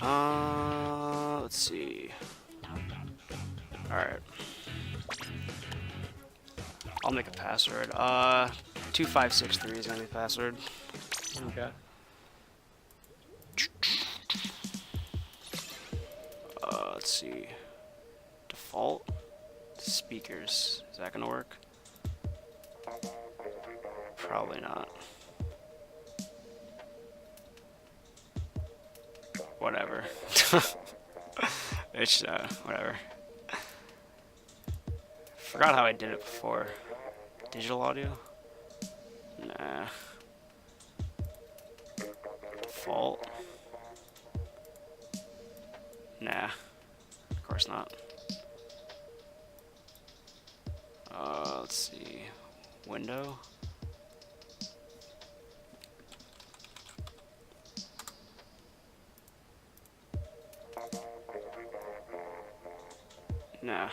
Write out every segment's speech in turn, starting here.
Let's see. Alright. I'll make a password. 2563 is gonna be the password. Okay. Let's see. Default speakers. Is that gonna work? Probably not. Whatever. It's whatever. Forgot how I did it before. Digital audio? Nah. Default? Nah. Of course not. Let's see. Window? Nah.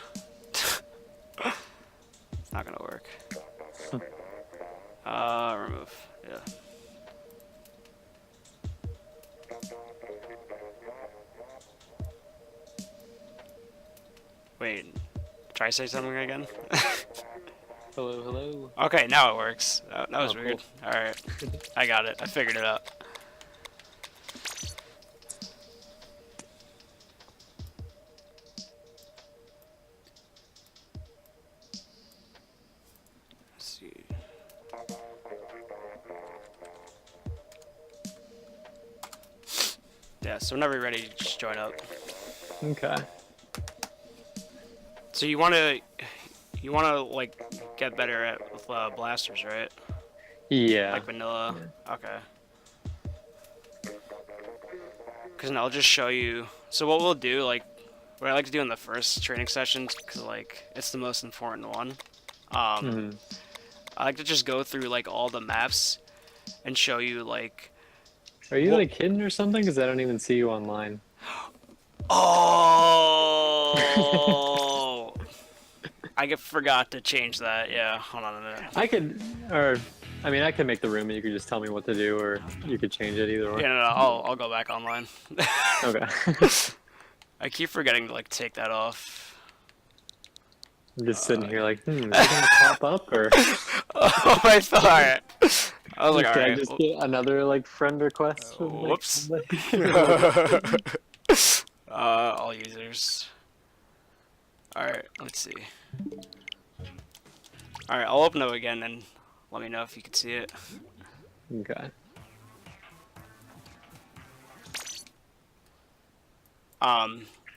It's not gonna work. Remove. Yeah. Wait. Try to say something again? Hello, hello. Okay, now it works. That was Oh, weird. cool. Alright. I got it. I figured it out. Let's see. Yeah, so whenever you're ready, just join up. Okay. So you wanna like get better at with blasters, right? Yeah. Like vanilla. Okay. Because I'll just show you. So what we'll do, like, what I like to do in the first training session, because like it's the most important one. I like to just go through like all the maps and show you like. Are you like hidden or something? Because I don't even see you online. Oh. I forgot to change that. Yeah, hold on a minute. I could make the room and you could just tell me what to do, or you could change it either way. Yeah, no, I'll go back online. Okay. I keep forgetting to like take that off. I'm just sitting here like, is it gonna pop up or? Oh, I thought. Alright. I was like, Can I alright. just get another like friend request? From, like, Whoops. All users. Alright, let's see. Alright, I'll open it again and let me know if you can see it. Okay.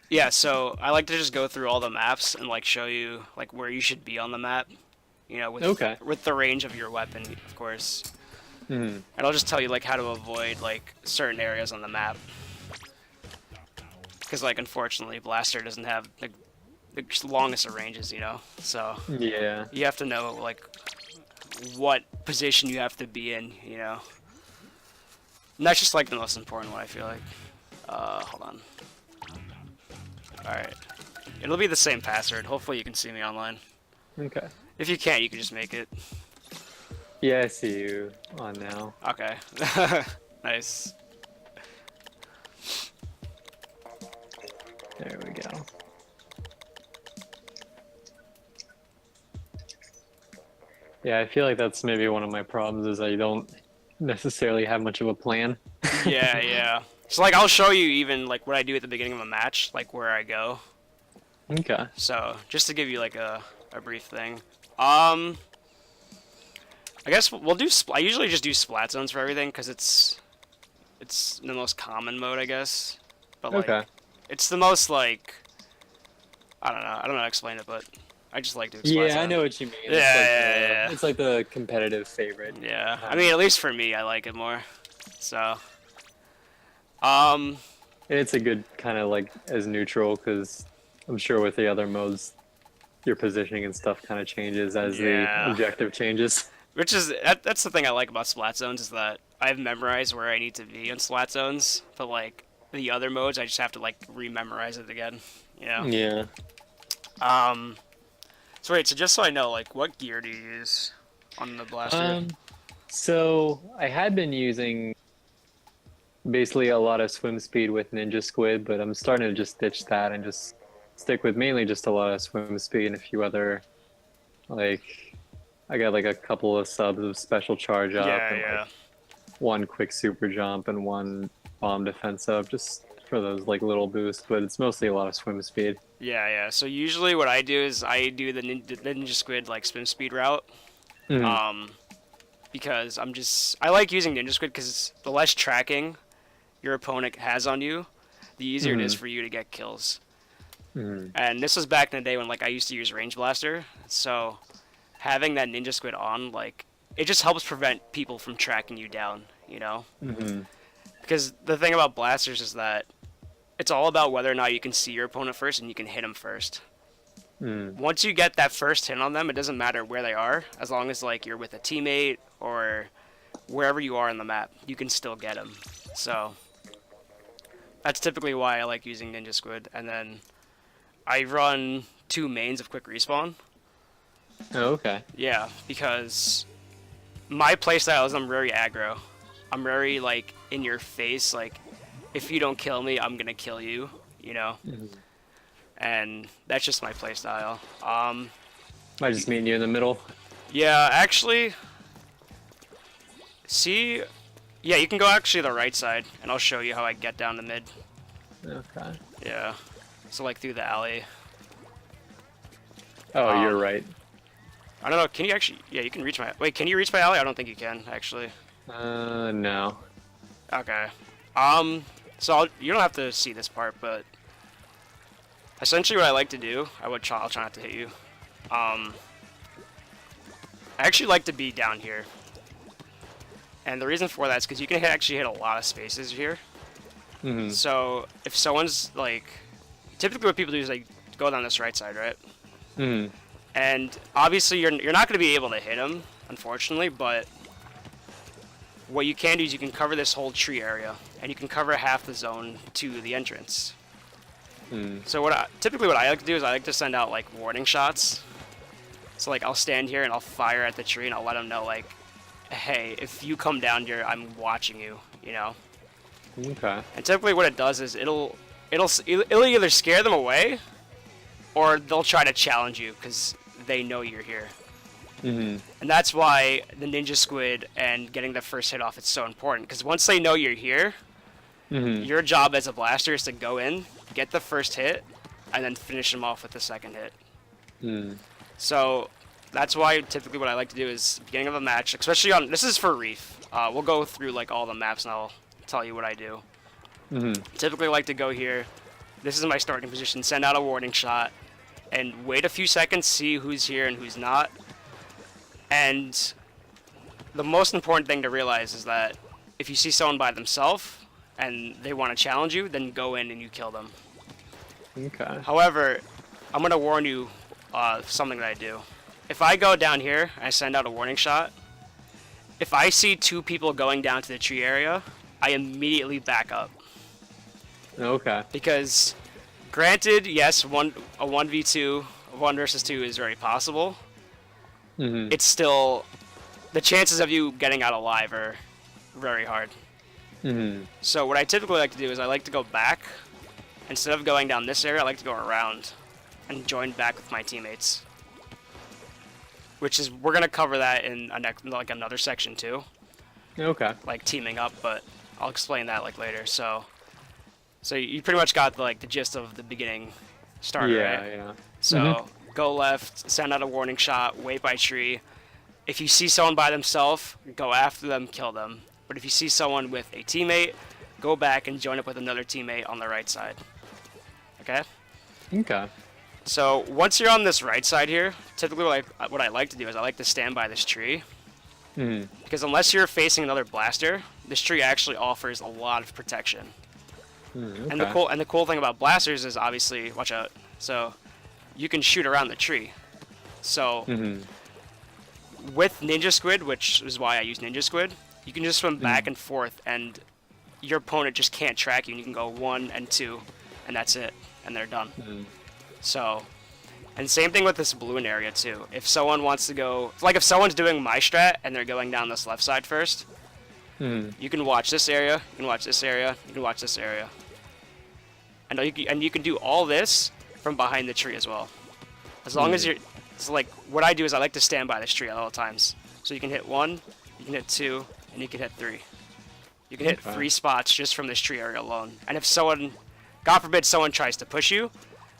Yeah, so I like to just go through all the maps and like show you like where you should be on the map. You know, with the range of your weapon, of course. And I'll just tell you like how to avoid like certain areas on the map. Because like unfortunately, Blaster doesn't have the longest of ranges, you know. So Yeah. you have to know like what position you have to be in, you know. And that's just like the most important one, I feel like. Hold on. Alright. It'll be the same password. Hopefully you can see me online. Okay. If you can't, you can just make it. Yeah, I see you on now. Okay. Nice. There we go. Yeah, I feel like that's maybe one of my problems is I don't necessarily have much of a plan. Yeah, yeah. So like I'll show you even like what I do at the beginning of a match, like where I go. Okay. So just to give you like a brief thing. I guess we'll do. I usually just do splat zones for everything because it's the most common mode, I guess. But like, it's the most like I don't know how to explain it, but I just like to explain. Yeah, I know what you mean. Yeah, It's like the competitive favorite. Yeah, I mean, at least for me, I like it more. So, it's a good kind of like as neutral because I'm sure with the other modes, your positioning and stuff kind of changes as the objective changes. Which is that's the thing I like about splat zones is that I've memorized where I need to be in splat zones, but like the other modes, I just have to like rememorize it again. You know? Yeah. So wait, so just so I know, like, what gear do you use on the blaster? So I had been using basically a lot of swim speed with Ninja Squid, but I'm starting to just ditch that and just stick with mainly just a lot of swim speed and a few other like I got like a couple of subs of special charge up Yeah, and like yeah. one quick super jump and one bomb defense up just for those like little boosts, but it's mostly a lot of swim speed. Yeah, yeah. So usually what I do is I do the Ninja Squid like swim speed route. Mm-hmm. Um, because I like using Ninja Squid because the less tracking your opponent has on you, the easier it is Mm-hmm. for you to get kills. Mm-hmm. And this was back in the day when like I used to use Range Blaster, so having that Ninja Squid on, like, it just helps prevent people from tracking you down, you know? Mm-hmm. Because the thing about blasters is that it's all about whether or not you can see your opponent first and you can hit them first. Mm-hmm. Once you get that first hit on them, it doesn't matter where they are, as long as like you're with a teammate or wherever you are on the map, you can still get them. So that's typically why I like using Ninja Squid. And then I run 2 mains of quick respawn. Oh, okay. Yeah, because my playstyle is I'm very aggro. I'm very like in your face. Like if you don't kill me, I'm gonna kill you. You know, Mm-hmm. and that's just my playstyle. I just meeting you in the middle. Yeah, actually, see, yeah, you can go actually the right side, and I'll show you how I get down to mid. Okay. Yeah, so like through the alley. Oh, you're right. I don't know. Can you actually? Yeah, you can reach my. Wait, can you reach my alley? I don't think you can actually. No. Okay. So you don't have to see this part, but essentially what I like to do, I'll try not to hit you. I actually like to be down here, and the reason for that is because you can actually hit a lot of spaces here. Mm-hmm. So if someone's like, typically what people do is like go down this right side, right? Mm-hmm. And obviously you're not going to be able to hit him, unfortunately, but what you can do is you can cover this whole tree area, and you can cover half the zone to the entrance. Mm-hmm. So typically what I like to do is I like to send out like warning shots. So like I'll stand here and I'll fire at the tree and I'll let them know like, hey, if you come down here, I'm watching you, you know? Okay. And typically what it does is it'll either scare them away or they'll try to challenge you because they know you're here. Mm-hmm. And that's why the Ninja Squid and getting the first hit off is so important, because once they know you're here, Mm-hmm. your job as a blaster is to go in, get the first hit, and then finish them off with the second hit. Mm. So that's why typically what I like to do is beginning of a match, especially on, this is for Reef. We'll go through like all the maps and I'll tell you what I do. Mm-hmm. Typically like to go here. This is my starting position, send out a warning shot, and wait a few seconds, see who's here and who's not. And the most important thing to realize is that if you see someone by themselves and they want to challenge you, then go in and you kill them. Okay. However, I'm going to warn you something that I do. If I go down here and I send out a warning shot, if I see 2 people going down to the tree area, I immediately back up. Okay. Because, granted, yes, a 1v2, 1 versus 2 is very possible. Mm-hmm. It's still, the chances of you getting out alive are very hard. Mm-hmm. So what I typically like to do is I like to go back. Instead of going down this area, I like to go around and join back with my teammates. Which is, we're going to cover that in like another section too. Okay. Like teaming up, but I'll explain that like later. So you pretty much got the gist of the beginning starter, Yeah, right? yeah. So go left, send out a warning shot, wait by tree. If you see someone by themselves, go after them, kill them. But if you see someone with a teammate, go back and join up with another teammate on the right side. Okay? Okay. So once you're on this right side here, typically what I like to do is I like to stand by this tree. Mm-hmm. Because unless you're facing another blaster, this tree actually offers a lot of protection. Mm, And the cool thing about blasters is obviously, watch out. So you can shoot around the tree. So Mm-hmm. with Ninja Squid, which is why I use Ninja Squid, you can just swim back and forth, and your opponent just can't track you. And you can go 1 and 2, and that's it, and they're done. Mm-hmm. So, and same thing with this balloon area too. If someone wants to go, like if someone's doing my strat and they're going down this left side first, You can watch this area, you can watch this area, you can watch this area. And you can do all this from behind the tree as well. As long as you're... So like, what I do is I like to stand by this tree at all times. So you can hit 1, you can hit 2, and you can hit 3. You can hit 3 spots just from this tree area alone. And if someone... God forbid someone tries to push you,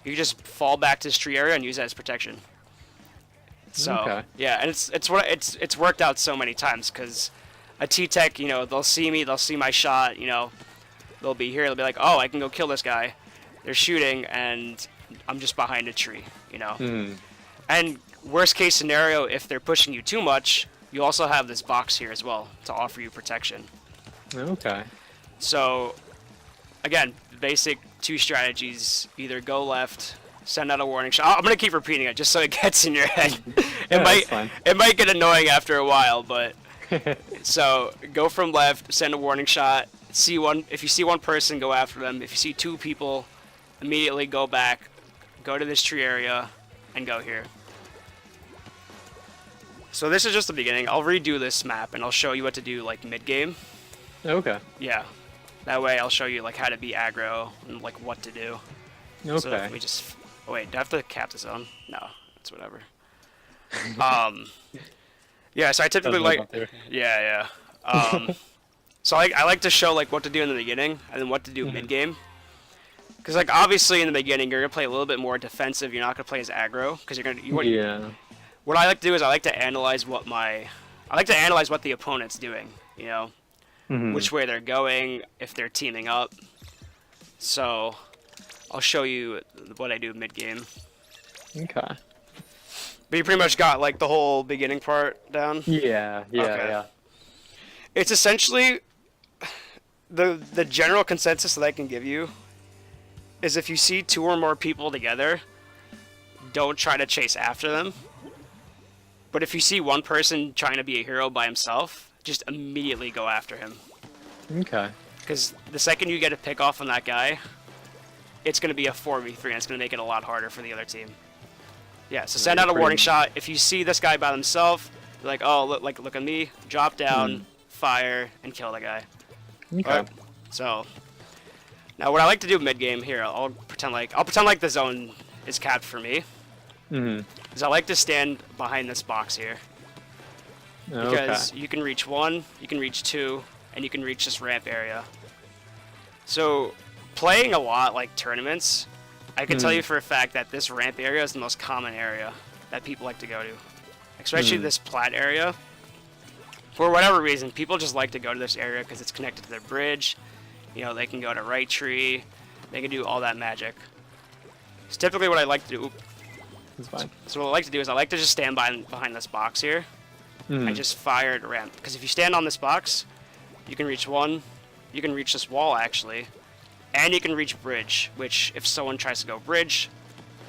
you can just fall back to this tree area and use that as protection. So, yeah, and it's worked out so many times, because a T-Tech, you know, they'll see me, they'll see my shot, you know, they'll be here, they'll be like, oh, I can go kill this guy. They're shooting, and I'm just behind a tree, you know. And worst case scenario, if they're pushing you too much, you also have this box here as well to offer you protection. Okay. So, again, basic 2 strategies: either go left, send out a warning shot. I'm gonna keep repeating it just so it gets in your head. It might get annoying after a while, but so go from left, send a warning shot. If you see one person, go after them. If you see 2 people, immediately go back, go to this tree area, and go here. So this is just the beginning. I'll redo this map and I'll show you what to do like mid-game. Okay. Yeah. That way I'll show you like how to be aggro and like what to do. Okay. So let me just... Oh, wait, do I have to cap the zone? No, it's whatever. Yeah, so I typically like... Yeah. So I like to show like what to do in the beginning and then what to do mid-game. Because like obviously in the beginning you're gonna play a little bit more defensive. You're not gonna play as aggro because you're gonna... What I like to do is I like to analyze what the opponent's doing. You know, which way they're going, if they're teaming up. So I'll show you what I do mid-game. Okay. But you pretty much got like the whole beginning part down? Yeah. It's essentially the general consensus that I can give you is if you see 2 or more people together, don't try to chase after them. But if you see one person trying to be a hero by himself, just immediately go after him. Okay. Because the second you get a pick off on that guy, it's going to be a 4v3 and it's going to make it a lot harder for the other team. Yeah, so send out a warning shot. If you see this guy by himself, you're like, oh, look at me, drop down, fire, and kill the guy. Okay. Right? So, now what I like to do mid-game here, I'll pretend like the zone is capped for me. Is I like to stand behind this box here. Because you can reach 1, you can reach 2, and you can reach this ramp area. So, playing a lot like tournaments, I can tell you for a fact that this ramp area is the most common area that people like to go to. Especially this plat area. For whatever reason, people just like to go to this area because it's connected to their bridge. You know, they can go to right tree. They can do all that magic. It's typically what I like to do. That's fine. So what I like to do is I like to just stand behind this box here. And just fire at ramp. Because if you stand on this box, you can reach 1. You can reach this wall, actually. And you can reach bridge, which if someone tries to go bridge,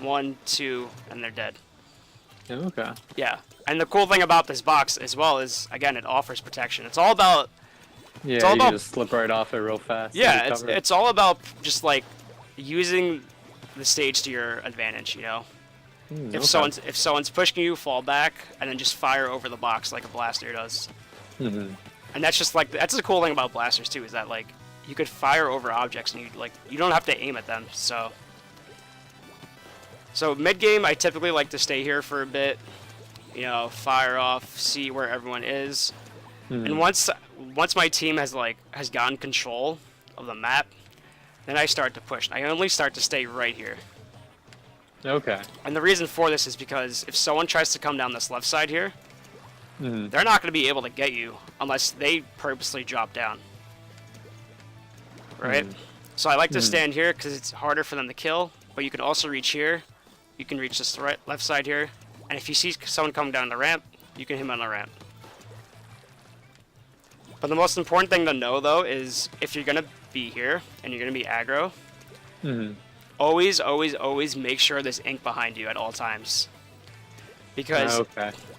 1, 2, and they're dead. Okay. Yeah. And the cool thing about this box as well is, again, it offers protection. It's all about... Yeah, you can just slip right off it real fast. Yeah, it's all about just, like, using the stage to your advantage, you know? If someone's pushing you, fall back, and then just fire over the box like a blaster does. And that's just, like, that's the cool thing about blasters, too, is that, like, you could fire over objects, and you don't have to aim at them, so... So, mid-game, I typically like to stay here for a bit. You know, fire off, see where everyone is. And once my team has gotten control of the map, then I start to push. I only start to stay right here. Okay. And the reason for this is because if someone tries to come down this left side here, they're not going to be able to get you unless they purposely drop down. Right? So I like to stand here because it's harder for them to kill, but you can also reach here. You can reach this left side here. And if you see someone coming down the ramp, you can hit him on the ramp. But the most important thing to know, though, is if you're going to be here and you're going to be aggro, always, always, always make sure there's ink behind you at all times. Because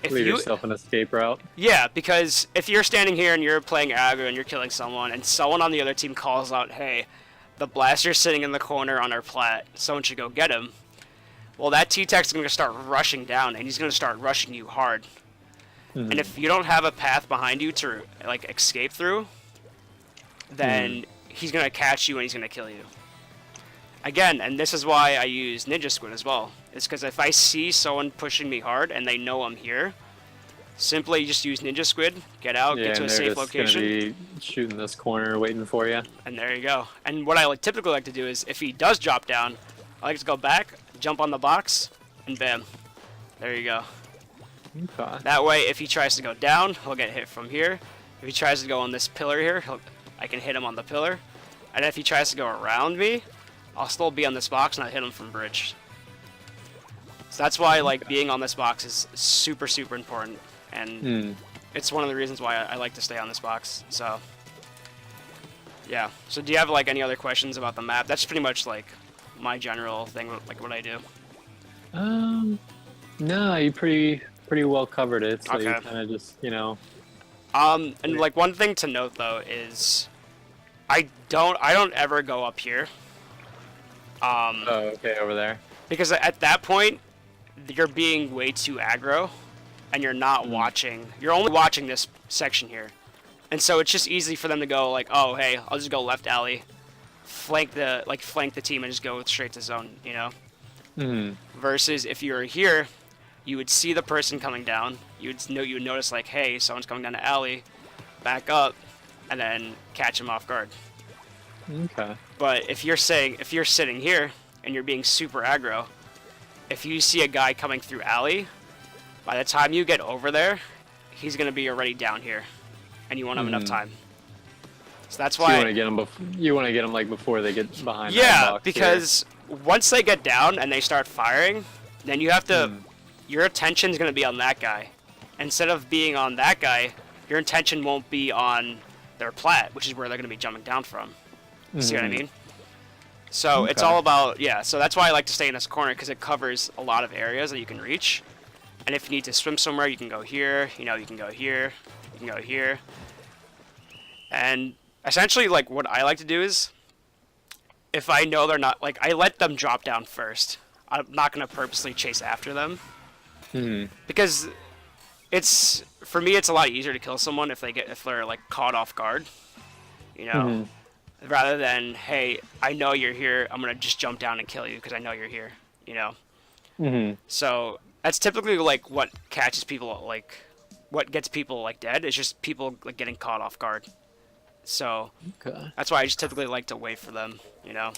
if leave yourself an escape route. Yeah, because if you're standing here and you're playing aggro and you're killing someone, and someone on the other team calls out, hey, the blaster's sitting in the corner on our plat, someone should go get him. Well, that T-Tech's going to start rushing down, and he's going to start rushing you hard. And if you don't have a path behind you to like escape through, then he's gonna catch you and he's gonna kill you. Again, and this is why I use Ninja Squid as well. It's because if I see someone pushing me hard and they know I'm here, simply just use Ninja Squid, get out, get to a safe location. Gonna be shooting this corner, waiting for you. And there you go. And what I typically like to do is, if he does drop down, I like to go back, jump on the box, and bam. There you go. Okay. That way, if he tries to go down, he'll get hit from here. If he tries to go on this pillar here, I can hit him on the pillar. And if he tries to go around me, I'll still be on this box and I hit him from bridge. So that's why like being on this box is super, super important. And it's one of the reasons why I like to stay on this box. So yeah. So do you have like any other questions about the map? That's pretty much like my general thing, like what I do. No, you pretty well covered it. So Okay. you kind of just, you know. And like one thing to note though is I don't ever go up here. Oh, okay, over there. Because at that point, you're being way too aggro, and you're not watching. You're only watching this section here, and so it's just easy for them to go like, oh, hey, I'll just go left alley, flank the team, and just go straight to zone, you know. Versus if you were here, you would see the person coming down. You would notice like, hey, someone's coming down the alley, back up, and then catch him off guard. Okay. But if you're sitting here and you're being super aggro, if you see a guy coming through alley, by the time you get over there, he's gonna be already down here, and you won't have enough time. So that's why So you want to get them like before they get behind. that yeah, box because once they get down and they start firing, then you have to. Your attention's gonna be on that guy. Instead of being on that guy, your attention won't be on their plat, which is where they're gonna be jumping down from. See what I mean? So it's all about, yeah, so that's why I like to stay in this corner, because it covers a lot of areas that you can reach. And if you need to swim somewhere, you can go here, you know, you can go here, you can go here. And essentially, like, what I like to do is, if I know they're not, like, I let them drop down first. I'm not going to purposely chase after them. Because it's, for me, it's a lot easier to kill someone if they're, like, caught off guard. You know? Rather than, hey, I know you're here, I'm going to just jump down and kill you because I know you're here, you know? So that's typically, like, what catches people, like, what gets people, like, dead is just people, like, getting caught off guard. So that's why I just typically like to wait for them, you know?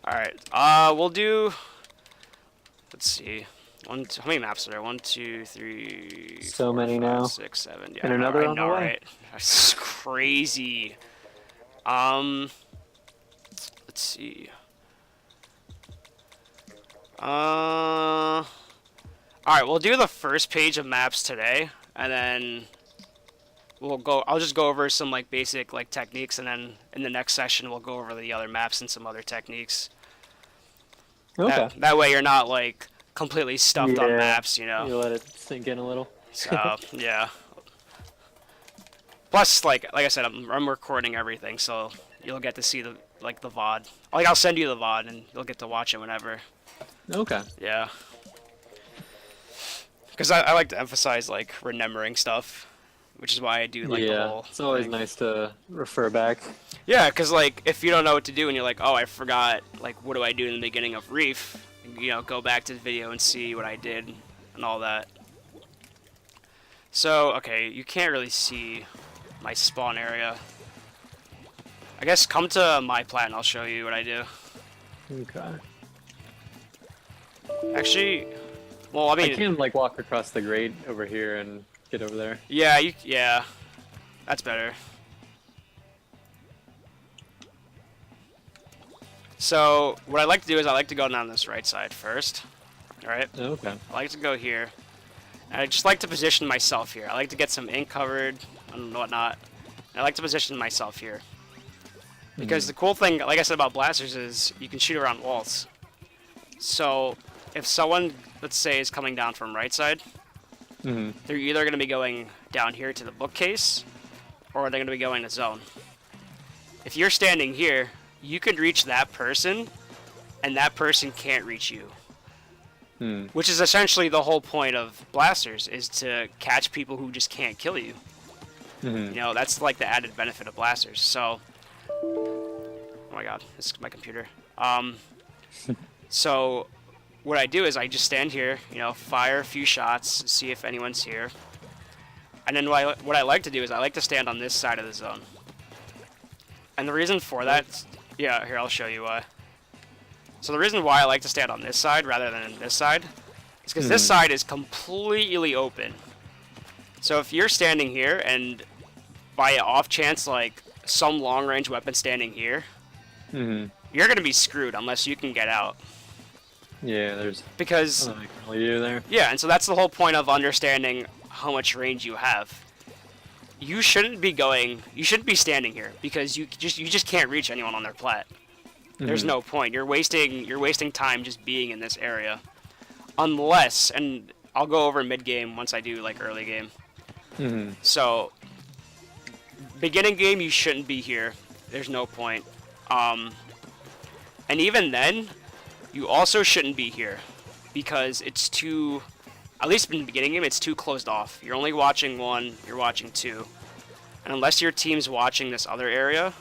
Alright, we'll do, let's see, how many maps are there? 1, 2, 3, So 4, many 5, now. 6, 7, yeah. And another I on the know, way. right? That's crazy. Let's see. Alright, we'll do the first page of maps today, and then I'll just go over some, like, basic, like, techniques, and then in the next session we'll go over the other maps and some other techniques. Okay. That way you're not, like, completely stuffed on maps, you know? You let it sink in a little. So, yeah. Plus, like I said, I'm recording everything, so you'll get to see the VOD. Like, I'll send you the VOD, and you'll get to watch it whenever. Okay. Yeah. Because I like to emphasize, like, remembering stuff, which is why I do, like, the whole it's always thing. nice to refer back. Yeah, because, like, if you don't know what to do and you're like, oh, I forgot, like, what do I do in the beginning of Reef? You know, go back to the video and see what I did and all that. So, okay, you can't really see my spawn area. I guess come to my plat and I'll show you what I do. Okay. Actually, well, I mean, I can like walk across the grate over here and get over there. yeah, yeah, that's better. So what I like to do is I like to go down this right side first. All right. Okay. I like to go here. And I just like to position myself here. I like to get some ink covered and whatnot. And I like to position myself here. Because the cool thing, like I said about blasters, is you can shoot around walls. So if someone, let's say, is coming down from right side, they're either going to be going down here to the bookcase, or they're going to be going to zone. If you're standing here, you can reach that person, and that person can't reach you. which is essentially the whole point of blasters, is to catch people who just can't kill you. You know, that's like the added benefit of blasters. So, oh my god, this is my computer. So what I do is I just stand here, you know, fire a few shots, see if anyone's here. And then what I like to do is I like to stand on this side of the zone. And the reason for that, yeah, here, I'll show you why. So the reason why I like to stand on this side rather than this side is because this side is completely open. So if you're standing here and by an off chance, like, some long-range weapon standing here, you're going to be screwed unless you can get out. Yeah, there's Because, nothing I can really do there. yeah, and so that's the whole point of understanding how much range you have. You shouldn't be standing here because you just can't reach anyone on their plat. There's no point. You're wasting time just being in this area. Unless, and I'll go over mid game once I do like early game. So beginning game you shouldn't be here. There's no point. And even then, you also shouldn't be here because it's too, at least in the beginning game, it's too closed off. You're only watching one, you're watching two. And unless your team's watching this other area,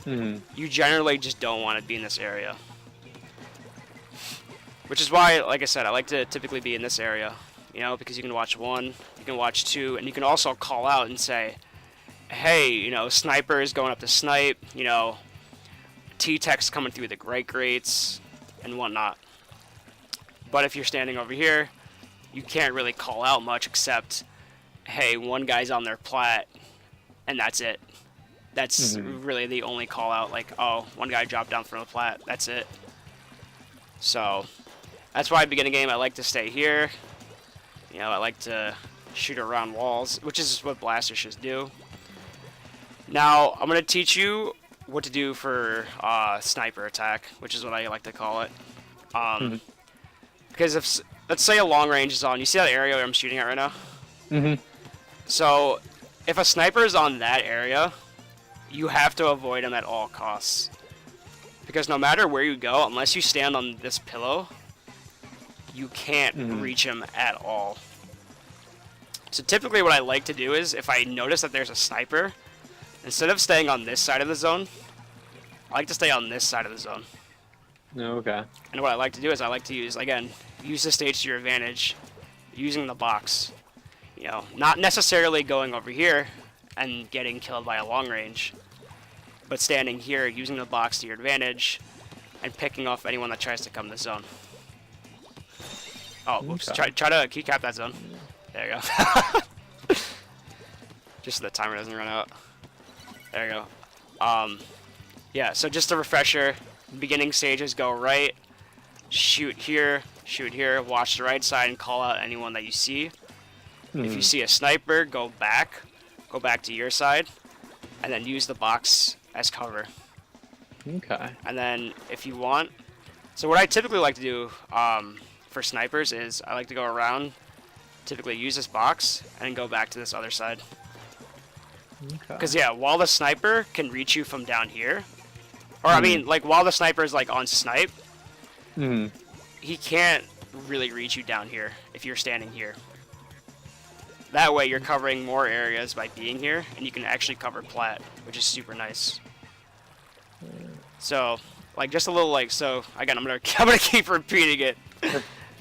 you generally just don't want to be in this area. Which is why, like I said, I like to typically be in this area, you know, because you can watch one, you can watch two, and you can also call out and say, hey, you know, sniper is going up to snipe, you know, T-Tech's coming through the great grates, and whatnot. But if you're standing over here, you can't really call out much except, hey, one guy's on their plat, and that's it. That's really the only call out, like, oh, one guy dropped down from the plat, that's it. So, that's why beginning game I like to stay here. You know, I like to shoot around walls, which is what blasters should do. Now, I'm going to teach you what to do for sniper attack, which is what I like to call it. Because if, let's say a long range is on, you see that area where I'm shooting at right now? So, if a sniper is on that area, you have to avoid him at all costs. Because no matter where you go, unless you stand on this pillow, you can't reach him at all. So typically what I like to do is, if I notice that there's a sniper, instead of staying on this side of the zone, I like to stay on this side of the zone. Okay. And what I like to do is I like to use, again, use the stage to your advantage, using the box. You know, not necessarily going over here and getting killed by a long range, but standing here, using the box to your advantage, and picking off anyone that tries to come to the zone. Oh, whoops. Okay. Try to keycap that zone. There you go. Just so the timer doesn't run out. There you go. Yeah, so just a refresher. Beginning stages, go right, shoot here, watch the right side, and call out anyone that you see. If you see a sniper, go back to your side, and then use the box as cover. Okay. And then if you want, so what I typically like to do for snipers is I like to go around, typically use this box, and go back to this other side. Because yeah, while the sniper can reach you from down here, or I mean, like while the sniper is like on snipe, he can't really reach you down here if you're standing here. That way you're covering more areas by being here, and you can actually cover plat, which is super nice. So, like just a little like, so again, I'm gonna keep repeating it.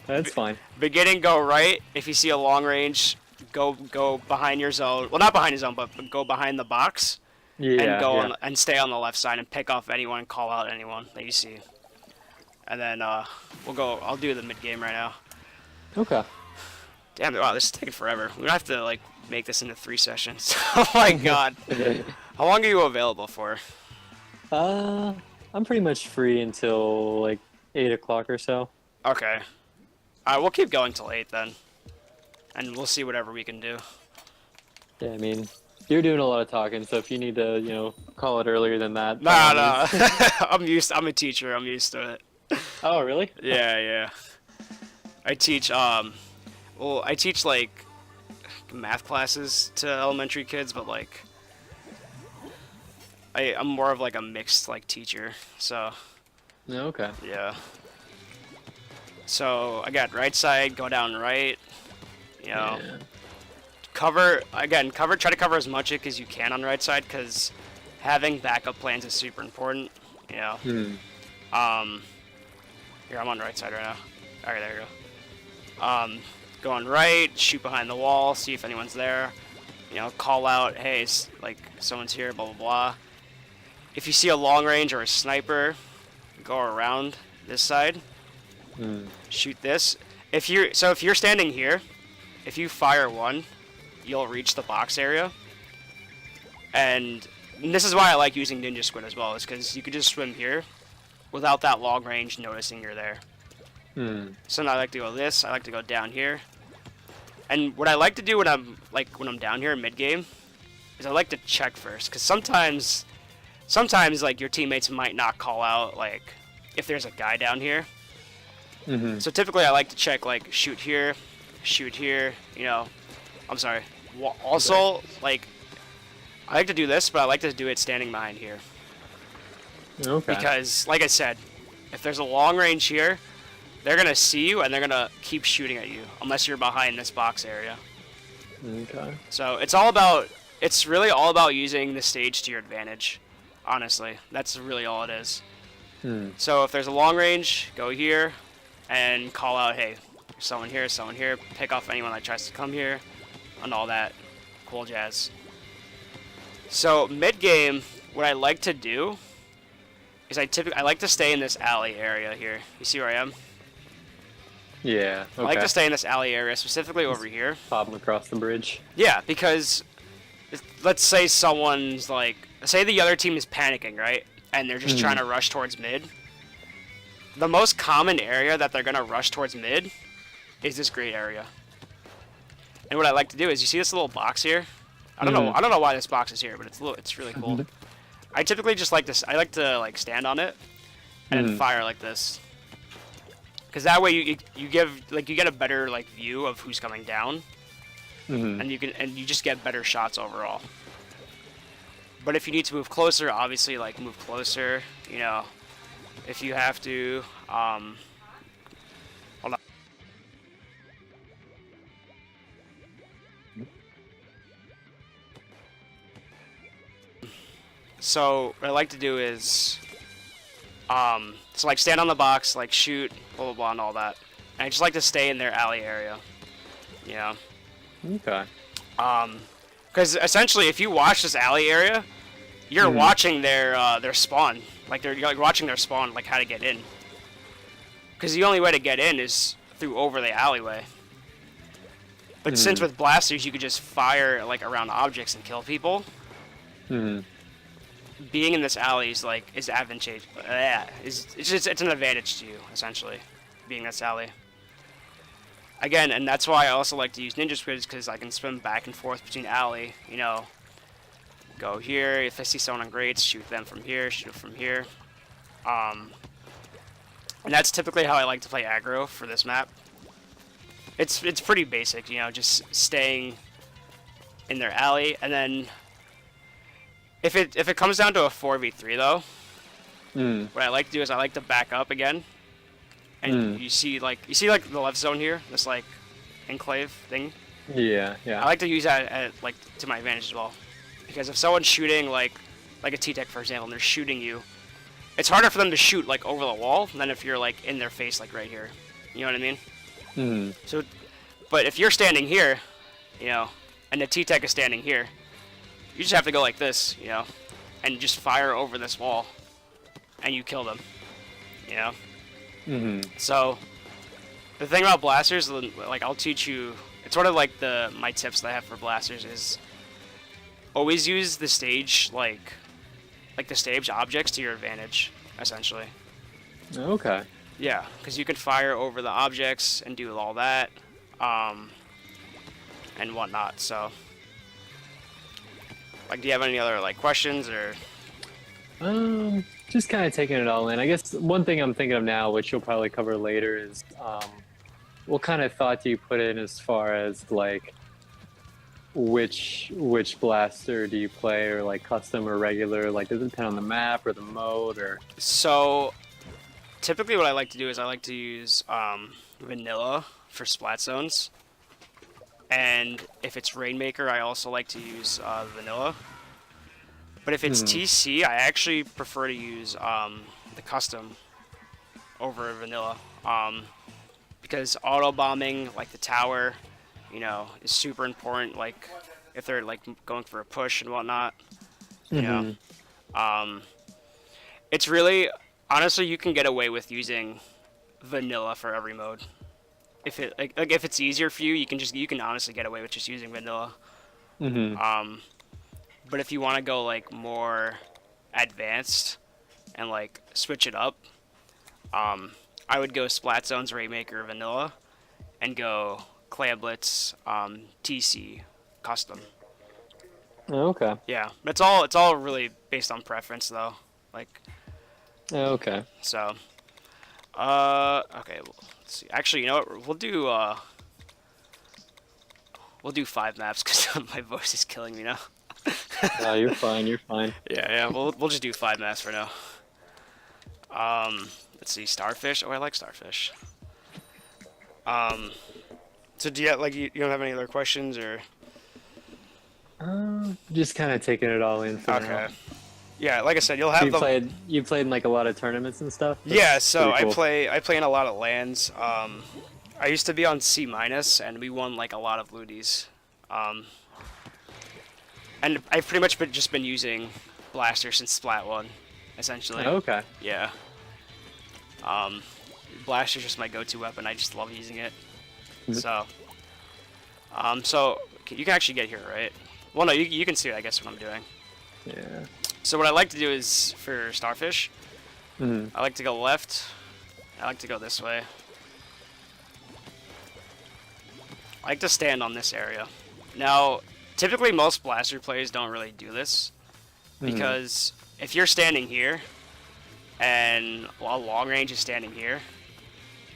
That's fine. Beginning, go right. If you see a long range, go behind your zone. Well, not behind your zone, but go behind the box. Yeah. And go on, and stay on the left side and pick off anyone and call out anyone that you see. And then we'll go. I'll do the mid game right now. Okay. Damn, wow, this is taking forever. We're gonna have to like make this into 3 sessions. Oh my god. How long are you available for? I'm pretty much free until like 8 o'clock or so. Okay. Alright, we'll keep going till 8 then. And we'll see whatever we can do. Yeah, I mean, you're doing a lot of talking, so if you need to, you know, call it earlier than that. Nah. I'm a teacher, I'm used to it. Oh, really? Yeah. I teach, well, I teach like math classes to elementary kids, but like I'm more of like a mixed like teacher, so Okay. yeah. So again, right side, go down right. You know, Yeah. cover again. Try to cover as much as you can on the right side, because having backup plans is super important. You know. Hmm. Here, I'm on the right side right now. All right, there you go. Go on right, shoot behind the wall, see if anyone's there. You know, call out, hey, like someone's here, blah blah blah. If you see a long range or a sniper, go around this side. Hmm. Shoot this. If you're standing here, if you fire one, you'll reach the box area. And this is why I like using Ninja Squid as well, is because you could just swim here without that long range noticing you're there. Hmm. So now I like to go this. I like to go down here. And what I like to do when I'm down here mid game is I like to check first, because sometimes like your teammates might not call out like if there's a guy down here. Mm-hmm. So typically I like to check like shoot here, you know. I'm sorry. Also, like, I like to do this, but I like to do it standing behind here. Okay. Because, like I said, if there's a long range here, they're going to see you and they're going to keep shooting at you unless you're behind this box area. Okay. So it's really all about using the stage to your advantage, honestly. That's really all it is. Hmm. So if there's a long range, go here and call out, hey, someone here, pick off anyone that tries to come here, and all that cool jazz. So mid game, what I like to do is I like to stay in this alley area here. You see where I am? Yeah. Okay. I like to stay in this alley area, specifically over here. Pop them across the bridge. Yeah, because let's say someone's like, say the other team is panicking, right? And they're just trying to rush towards mid. The most common area that they're gonna rush towards mid is this gray area. And what I like to do is, you see this little box here? I don't know why this box is here, but it's really cool. I typically just like this. I like to like stand on it and then fire like this, because that way you get a better like view of who's coming down, and you just get better shots overall. But if you need to move closer, obviously like move closer. You know, if you have to. Hold on. So what I like to do is, so like stand on the box, like shoot, blah blah blah, and all that. And I just like to stay in their alley area. Yeah. Okay. Because essentially, if you watch this alley area, you're watching their spawn. Like you're like watching their spawn, like how to get in. Because the only way to get in is through over the alleyway. But since with blasters you could just fire like around objects and kill people, being in this alley is advantageous. It's an advantage to you essentially, being in this alley. Again, and that's why I also like to use Ninja Squids, because I can swim back and forth between alley. You know, go here. If I see someone on grates, shoot them from here. Shoot from here. And that's typically how I like to play aggro for this map. It's pretty basic, you know, just staying in their alley, and then if it comes down to a 4v3 though, what I like to do is I like to back up again, and you see like the left zone here, this like enclave thing. Yeah, yeah. I like to use that like to my advantage as well, because if someone's shooting like a T-Tech for example, and they're shooting you, it's harder for them to shoot like over the wall than if you're like in their face like right here. You know what I mean? So, but if you're standing here, you know, and the T-Tech is standing here, you just have to go like this, you know, and just fire over this wall, and you kill them, you know? So, the thing about blasters, like, I'll teach you, it's sort of like my tips that I have for blasters is always use the stage, like the stage objects to your advantage, essentially. Okay. Yeah, because you can fire over the objects and do all that, and whatnot. So, like, do you have any other like questions or? Just kind of taking it all in. I guess one thing I'm thinking of now, which you'll probably cover later, is what kind of thought do you put in as far as like which blaster do you play, or like custom or regular? Like, does it depend on the map or the mode or? So, typically what I like to do is I like to use vanilla for splat zones, and if it's Rainmaker, I also like to use vanilla. But if it's TC, I actually prefer to use the custom over vanilla, because auto bombing like the tower, is super important. Like if they're like going for a push and whatnot, you know. Um, it's really honestly you can get away with using vanilla for every mode. If it like if it's easier for you, you can honestly get away with just using vanilla. But if you want to go like more advanced and like switch it up, I would go Splat Zones, Rainmaker, vanilla, and go Clamblitz, TC, custom. Oh, okay. Yeah, it's all really based on preference though. Like, Oh, okay. so, okay, well, let's see. Actually, you know what? We'll do 5 maps because my voice is killing me now. No, you're fine. You're fine. Yeah, we'll just do 5 maps for now. Let's see, Starfish. Oh, I like Starfish. So do you like you don't have any other questions or? Just kind of taking it all in for Okay. now. Yeah, like I said, you'll have You played in like a lot of tournaments and stuff? Yeah, so pretty cool. I play in a lot of lands. I used to be on C minus, and we won like a lot of ludies. And I've pretty much just been using Blaster since Splat 1, essentially. Oh, okay. Yeah. Blaster's just my go-to weapon. I just love using it. So you can actually get here, right? Well, no, you can see, I guess, what I'm doing. Yeah. So what I like to do is, for Starfish, Mm-hmm. I like to go left. I like to go this way. I like to stand on this area. Now, typically most Blaster players don't really do this, because if you're standing here, and while long range is standing here,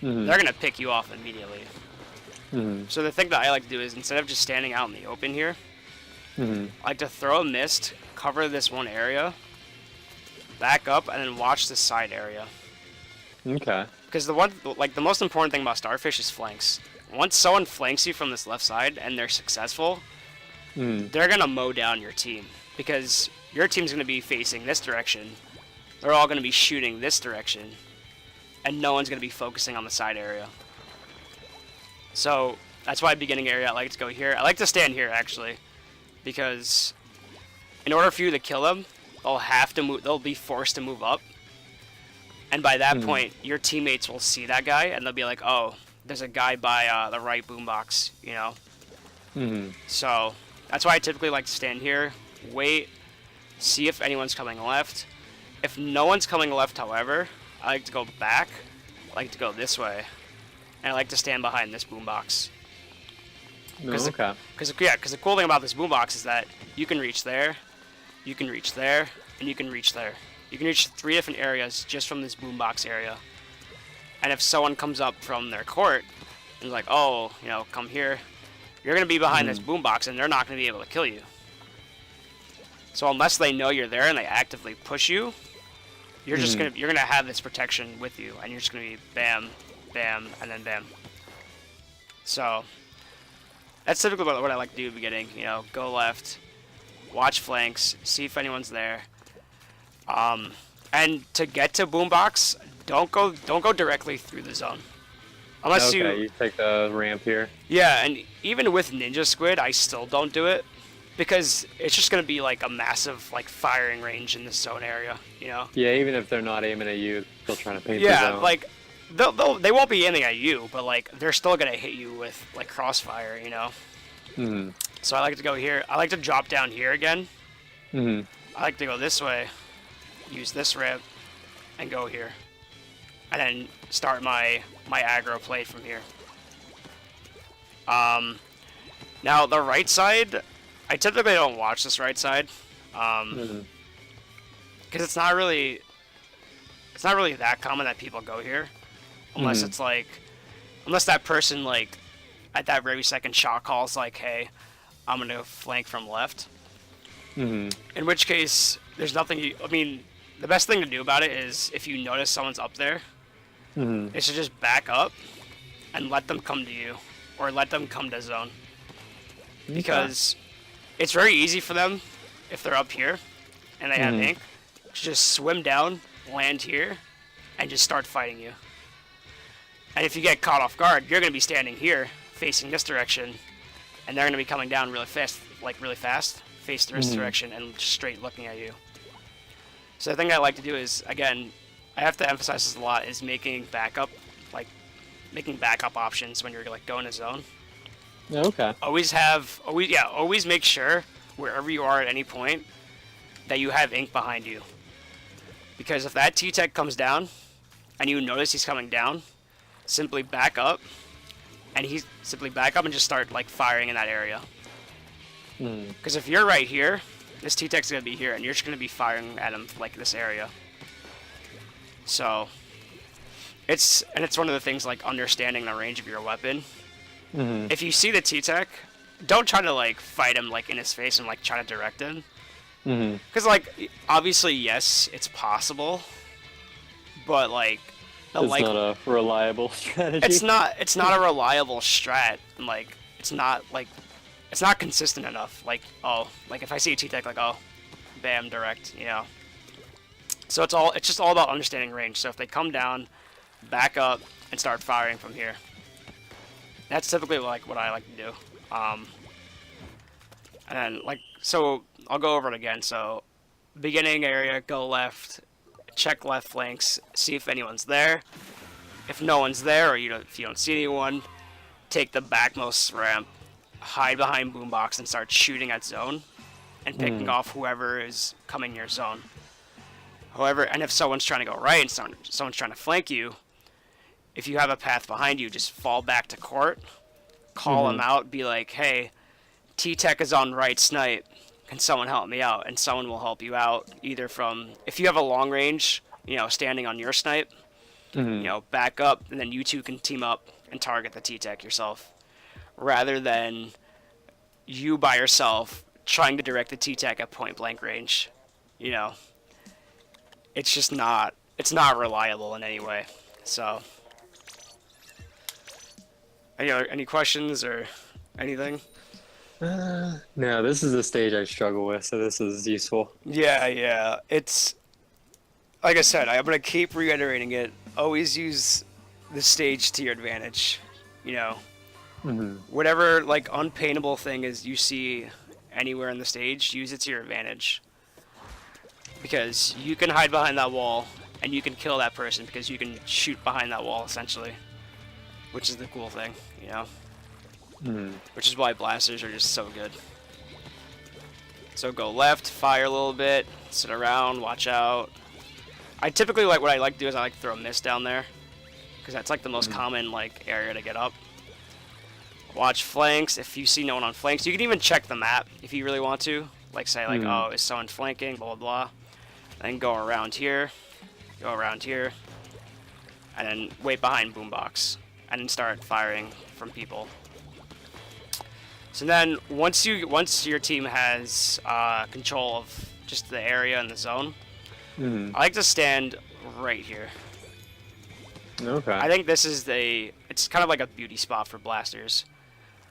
they're going to pick you off immediately. So the thing that I like to do is, instead of just standing out in the open here, I like to throw a mist, cover this one area, back up, and then watch the side area. Okay. Because the most important thing about Starfish is flanks. Once someone flanks you from this left side and they're successful, they're gonna mow down your team, because your team's gonna be facing this direction. They're all gonna be shooting this direction, and no one's gonna be focusing on the side area. So that's why beginning area I like to go here. I like to stand here actually, because in order for you to kill them, they'll have to move. They'll be forced to move up, and by that point, your teammates will see that guy, and they'll be like, "Oh, there's a guy by the right boombox," you know. So that's why I typically like to stand here, wait, see if anyone's coming left. If no one's coming left, however, I like to go back. I like to go this way, and I like to stand behind this boombox. Okay. Because the cool thing about this boombox is that you can reach there, you can reach there, and you can reach there. You can reach 3 different areas just from this boombox area. And if someone comes up from their court and is like, "Oh, come here," you're gonna be behind this boombox, and they're not gonna be able to kill you. So unless they know you're there and they actively push you, you're gonna have this protection with you, and you're just gonna be bam, bam, and then bam. So that's typically what I like to do at the beginning. Go left, watch flanks, see if anyone's there. And to get to boombox, don't go directly through the zone. Unless you take the ramp here. Yeah, and even with Ninja Squid, I still don't do it, because it's just gonna be like a massive like firing range in this zone area, Yeah, even if they're not aiming at you, they're trying to paint the Yeah, zone. like they won't be aiming at you, but like they're still gonna hit you with like crossfire, So I like to go here. I like to drop down here again. I like to go this way, use this ramp, and go here, and then start my aggro play from here. Now the right side, I typically don't watch this right side, because it's not really that common that people go here, unless it's like, unless that person like at that very second shot calls like, "Hey, I'm gonna flank from left." In which case, there's nothing I mean, the best thing to do about it is, if you notice someone's up there, is to just back up and let them come to you, or let them come to zone. Because it's very easy for them, if they're up here and they have ink, to just swim down, land here, and just start fighting you. And if you get caught off guard, you're going to be standing here, facing this direction, and they're going to be coming down really fast, face this direction, and just straight looking at you. So the thing I like to do is, again, I have to emphasize this a lot, is making backup options when you're like going to zone. Okay. Always make sure wherever you are at any point that you have ink behind you. Because if that T-Tech comes down and you notice he's coming down, simply back up and just start like firing in that area. Because if you're right here, this T-Tech's gonna be here and you're just gonna be firing at him like this area. So it's one of the things, like understanding the range of your weapon. If you see the T-Tech, don't try to like fight him like in his face and like try to direct him. Because like obviously yes, it's possible, but like it's not a reliable strategy. It's not a reliable strat. And like it's not consistent enough. Like if I see a T-Tech, like bam, direct, you know. So it's just all about understanding range. So if they come down, back up and start firing from here. That's typically like what I like to do. And then so I'll go over it again. So beginning area, go left, check left flanks, see if anyone's there. If no one's there, or if you don't see anyone, take the backmost ramp, hide behind boombox, and start shooting at zone, and picking off whoever is coming near zone. However, and if someone's trying to go right and someone's trying to flank you, if you have a path behind you, just fall back to court, call them out, be like, hey, T-Tech is on right snipe, can someone help me out? And someone will help you out, either from, if you have a long range, standing on your snipe, back up, and then you two can team up and target the T-Tech yourself, rather than you by yourself trying to direct the T-Tech at point blank range. It's just it's not reliable in any way. So any questions or anything? No, this is the stage I struggle with, so this is useful. Yeah. It's like I said, I'm gonna keep reiterating it. Always use the stage to your advantage. Whatever unpaintable thing is you see anywhere in the stage, use it to your advantage. Because you can hide behind that wall and you can kill that person because you can shoot behind that wall essentially, which is the cool thing, Which is why blasters are just so good. So go left, fire a little bit, sit around, watch out. I typically what I like to do is I like to throw a mist down there, because that's the most common area to get up. Watch flanks. If you see no one on flanks, you can even check the map if you really want to. Say oh, is someone flanking? Blah blah blah. Then go around here, and then wait behind boombox, and then start firing from people. So then once your team has control of just the area and the zone, I like to stand right here. Okay. I think this is it's kind of like a beauty spot for blasters,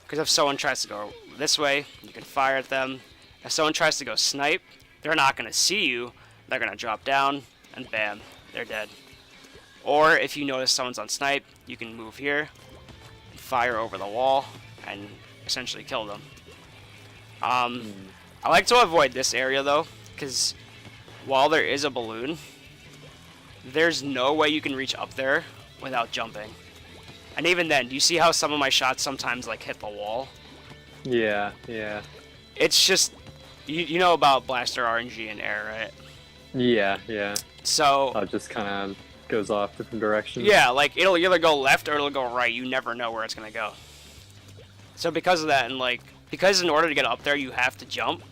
because if someone tries to go this way, you can fire at them. If someone tries to go snipe, they're not going to see you. They're going to drop down, and bam, they're dead. Or if you notice someone's on snipe, you can move here, and fire over the wall, and essentially kill them. I like to avoid this area though, because while there is a balloon, there's no way you can reach up there without jumping. And even then, do you see how some of my shots sometimes hit the wall? Yeah. It's just, you know about blaster RNG and air, right? Yeah. So it just kind of goes off different directions. Yeah, it'll either go left or it'll go right. You never know where it's gonna go. So because of that, and because in order to get up there you have to jump,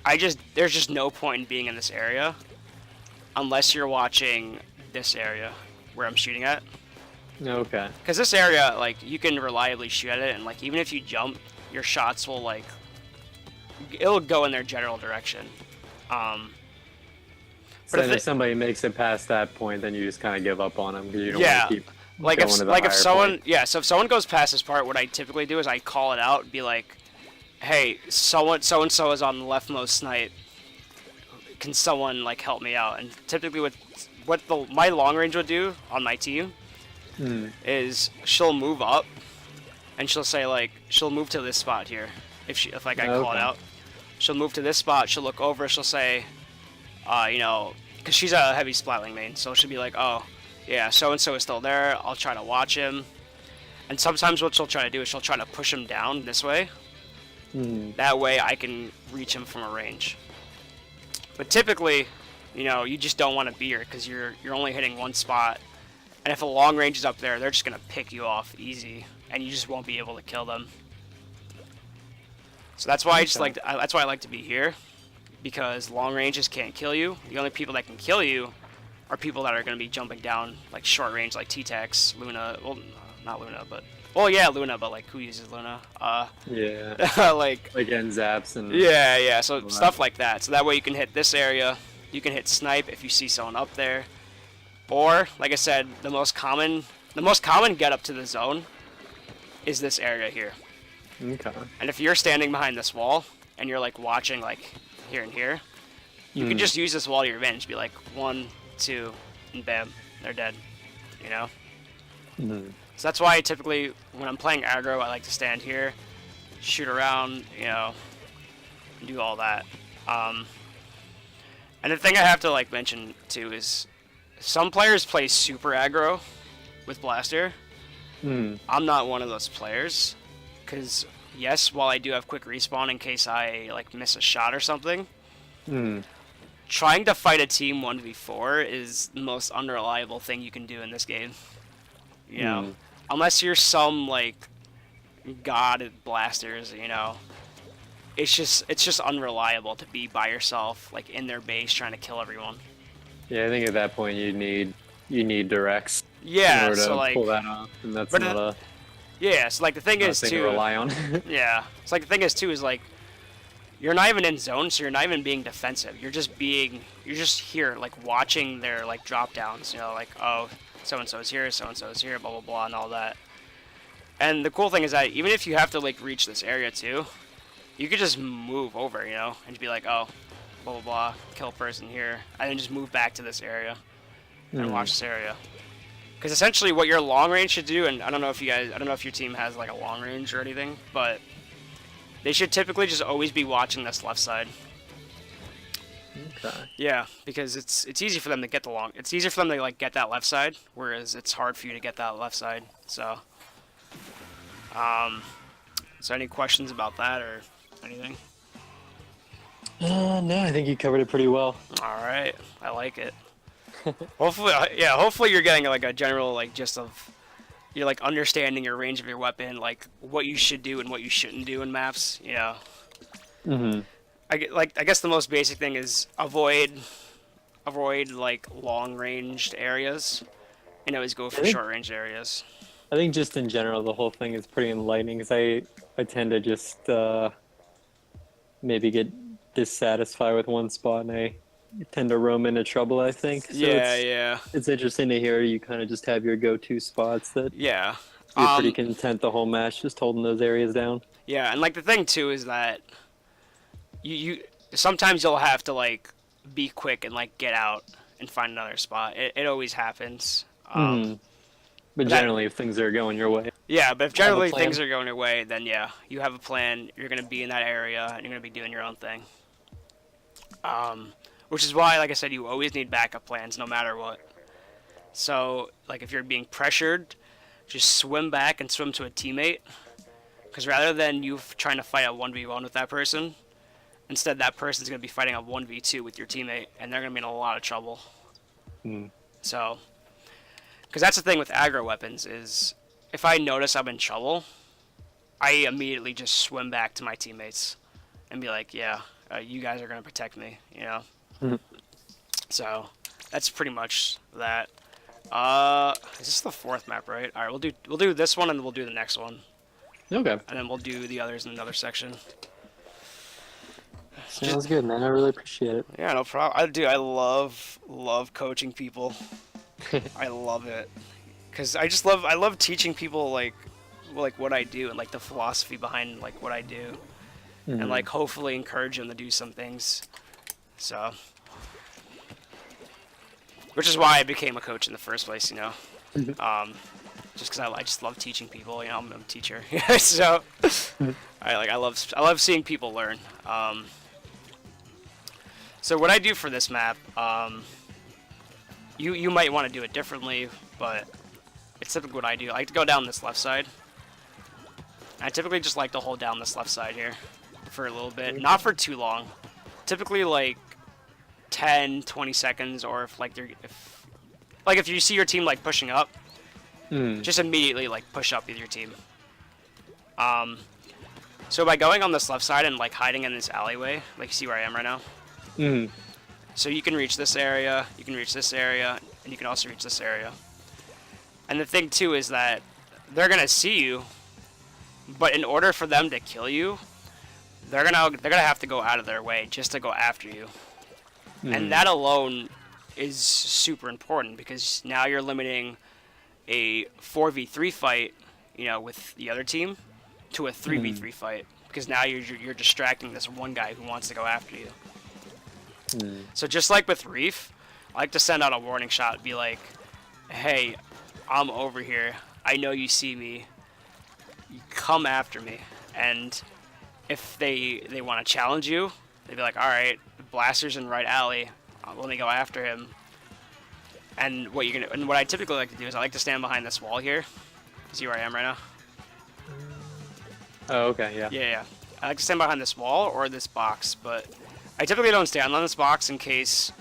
there's just no point in being in this area unless you're watching this area where I'm shooting at. Okay. Because this area, you can reliably shoot at it, and even if you jump, your shots will it'll go in their general direction. So then if somebody makes it past that point, then you just kind of give up on them because you don't want Yeah, to keep like going if to the like if higher someone point. yeah, so if someone goes past this part, what I typically do is I call it out, and be like, hey, so and so is on the leftmost snipe. Can someone like help me out? And typically, what my long range would do on my team Mm. is she'll move up and she'll say like she'll move to this spot here. If like I call it Okay. out, she'll move to this spot. She'll look over. She'll say, you know, because she's a heavy splatling main, so she'll be like, oh, yeah, so and so is still there. I'll try to watch him. And sometimes what she'll try to do is she'll try to push him down this way. Mm. That way I can reach him from a range. But typically, you know, you just don't want to be here because you're only hitting one spot. And if a long range is up there, they're just gonna pick you off easy, and you just won't be able to kill them. So that's why that's why I like to be here, because long ranges can't kill you. The only people that can kill you are people that are gonna be jumping down like short range, like T-Tex, Luna. Well, not Luna, but yeah, Luna, but like who uses Luna? Yeah. Like End zaps and yeah. So all stuff that. like that. So that way you can hit this area. You can hit snipe if you see someone up there. Or, like I said, the most common get up to the zone is this area here. Okay. And if you're standing behind this wall and you're like watching like here and here, you can just use this wall to your advantage. Be like 1, 2, and bam, they're dead. You know. Mm. So that's why typically when I'm playing aggro, I like to stand here, shoot around, you know, and do all that. And the thing I have to like mention too is some players play super aggro with Blaster. Mm. I'm not one of those players, because yes, while I do have quick respawn in case I like miss a shot or something, Mm. trying to fight a team 1v4 is the most unreliable thing you can do in this game. You know, unless you're some like god at Blasters, you know, it's just unreliable to be by yourself like in their base trying to kill everyone. Yeah, I think at that point you need directs in Yeah, order so to like, pull that off, and that's but not a yeah, so like the thing is thing to too. rely on. Yeah, it's like the thing is too is like you're not even in zone, so you're not even being defensive. You're just here like watching their like drop downs. You know, like oh, so and so is here, blah blah blah, and all that. And the cool thing is that even if you have to like reach this area too, you could just move over, you know, and be like oh, blah blah blah, kill a person here, and then just move back to this area and watch this area. Because essentially what your long range should do, and I don't know if your team has like a long range or anything, but they should typically just always be watching this left side. Okay. Yeah, because it's easy for them to get it's easier for them to like get that left side, whereas it's hard for you to get that left side. So, so any questions about that or anything? No, I think you covered it pretty well. All right, I like it. Hopefully you're getting like a general like gist of you're like understanding your range of your weapon, like what you should do and what you shouldn't do in maps. You know. Mm-hmm. I guess the most basic thing is avoid like long ranged areas, and always go for short ranged areas. I think just in general, the whole thing is pretty enlightening because I tend to just maybe get dissatisfied with one spot and I tend to roam into trouble, I think. So Yeah. It's interesting to hear you kind of just have your go-to spots that Yeah. you're pretty content the whole match just holding those areas down. Yeah, and like the thing too is that you sometimes you'll have to like be quick and like get out and find another spot. It always happens. But generally, if things are going your way. Yeah, but if Have a generally plan. things are going your way, then yeah, you have a plan. You're gonna be in that area and you're gonna be doing your own thing. Which is why, like I said, you always need backup plans no matter what. So, like if you're being pressured, just swim back and swim to a teammate. Because rather than you trying to fight a 1v1 with that person, instead that person's going to be fighting a 1v2 with your teammate, and they're going to be in a lot of trouble. So, because that's the thing with aggro weapons is, if I notice I'm in trouble, I immediately just swim back to my teammates and be like, yeah, you guys are going to protect me, you know? So, that's pretty much that. Is this the fourth map, right? All right, we'll do this one and we'll do the next one, Okay. and then we'll do the others in another section. Sounds good, man. I really appreciate it. Yeah, no problem. I love coaching people. I love it. Cause I love teaching people like what I do and like the philosophy behind like what I do, and like hopefully encourage them to do some things. So, which is why I became a coach in the first place, you know. Just because I just love teaching people, you know. I'm a teacher, so I love seeing people learn. So what I do for this map, you might want to do it differently, but it's typically what I do. I like to go down this left side. I typically just like to hold down this left side here for a little bit, not for too long. Typically like 10, 20 seconds, or if you see your team like pushing up, just immediately like push up with your team. So by going on this left side and like hiding in this alleyway, like you see where I am right now. So you can reach this area, you can reach this area, and you can also reach this area. And the thing too is that they're gonna see you, but in order for them to kill you, they're gonna have to go out of their way just to go after you. And that alone is super important, because now you're limiting a 4v3 fight, you know, with the other team to a 3v3 fight, because now you're distracting this one guy who wants to go after you. So just like with Reef, I like to send out a warning shot, be like, hey, I'm over here, I know you see me, you come after me. And if they want to challenge you, they'd be like, alright, the blaster's in right alley, let me go after him. And what I typically like to do is I like to stand behind this wall here. See where I am right now? Oh, okay, yeah. Yeah. I like to stand behind this wall or this box, but I typically don't stand on this box in case